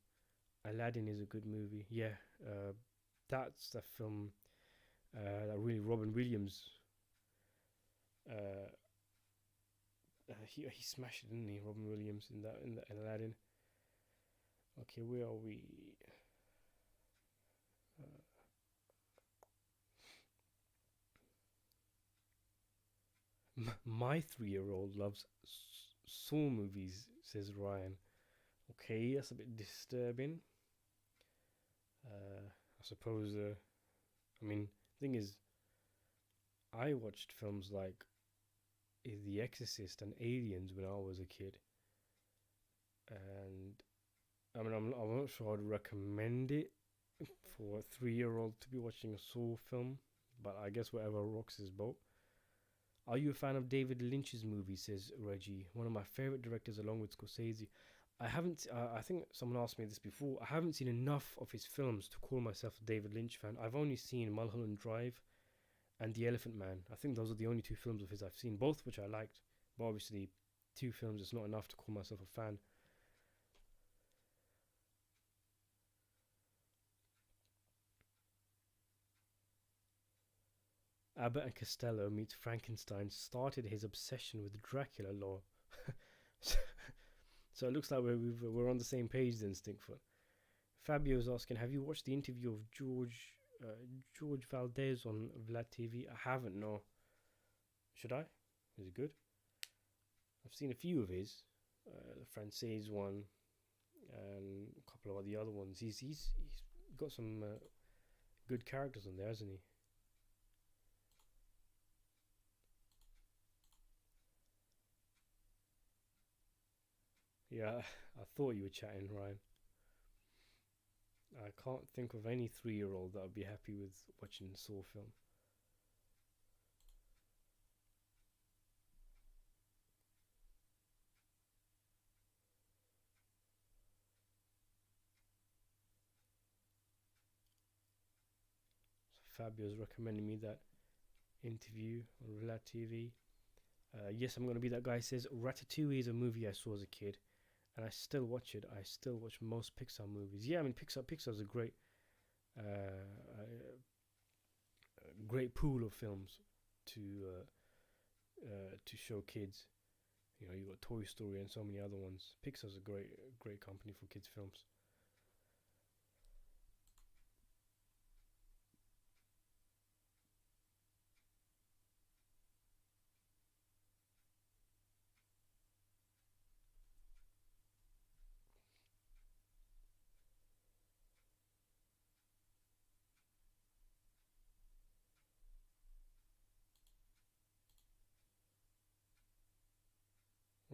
Aladdin is a good movie. Yeah, that's the film that really Robin Williams. He smashed it, didn't he? Robin Williams in Aladdin. Okay, where are we? My 3-year-old loves Saw movies, says Ryan. Okay, that's a bit disturbing. I suppose. I mean, thing is, I watched films like The Exorcist and Aliens when I was a kid, and I mean, I'm not sure I'd recommend it for a 3-year-old to be watching a Saw film, but I guess whatever rocks his boat. Are you a fan of David Lynch's movies, says Reggie? One of my favorite directors along with Scorsese. I haven't, I think someone asked me this before. I haven't seen enough of his films to call myself a David Lynch fan. I've only seen Mulholland Drive and The Elephant Man. I think those are the only 2 films of his I've seen, both which I liked. But obviously, 2 films is not enough to call myself a fan. Abbott and Costello meets Frankenstein started his obsession with Dracula lore. So it looks like we're on the same page then, Stinkfoot. Fabio's asking, have you watched the interview of George Valdez on Vlad TV? I haven't, no. Should I? Is it good? I've seen a few of his, the Francaise one, and a couple of the other ones. He's got some good characters on there, hasn't he? Yeah, I thought you were chatting, Ryan. I can't think of any 3-year-old that would be happy with watching a Saw film. So Fabio's recommending me that interview on Vlad TV. Yes, I'm going to be that guy. Says Ratatouille is a movie I saw as a kid, and I still watch it. I still watch most Pixar movies. Yeah, I mean Pixar's a great pool of films to show kids. You know, you got Toy Story and so many other ones. Pixar's a great company for kids films.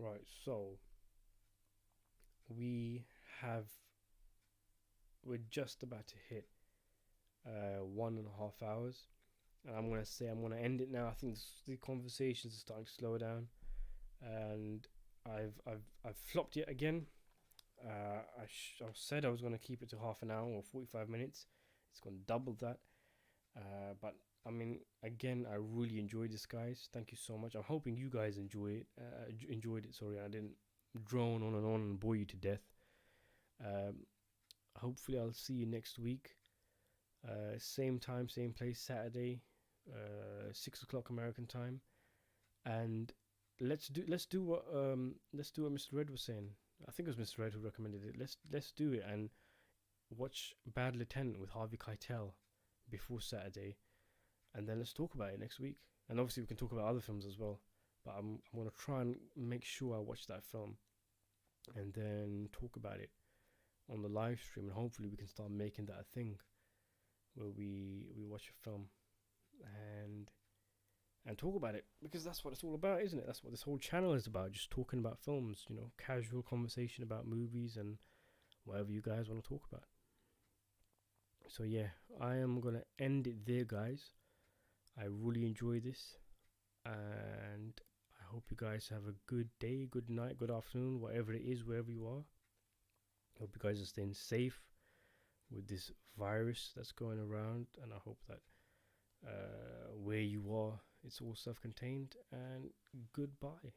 Right, so we have we're just about to hit 1.5 hours, and I'm gonna end it now. I think the conversations are starting to slow down, and I've flopped it again. I said I was gonna keep it to half an hour or 45 minutes. It's gonna double that. But I mean, again, I really enjoyed this, guys. Thank you so much. I'm hoping you guys enjoyed it. Sorry, I didn't drone on and bore you to death. Um, Hopefully, I'll see you next week. Same time, same place, Saturday, 6 o'clock American time, and let's do what Mr. Red was saying. I think it was Mr. Red who recommended it. Let's do it and watch Bad Lieutenant with Harvey Keitel before Saturday, and then let's talk about it next week. And obviously, we can talk about other films as well. But I'm gonna try and make sure I watch that film, and then talk about it on the live stream, and hopefully we can start making that a thing where we watch a film and talk about it, because that's what it's all about, isn't it? That's what this whole channel is about, just talking about films, casual conversation about movies and whatever you guys want to talk about. So yeah, I am gonna end it there, guys. I really enjoy this, and I hope you guys have a good day, good night, good afternoon, whatever it is, wherever you are. I hope you guys are staying safe with this virus that's going around, and I hope that where you are, it's all self-contained. And goodbye.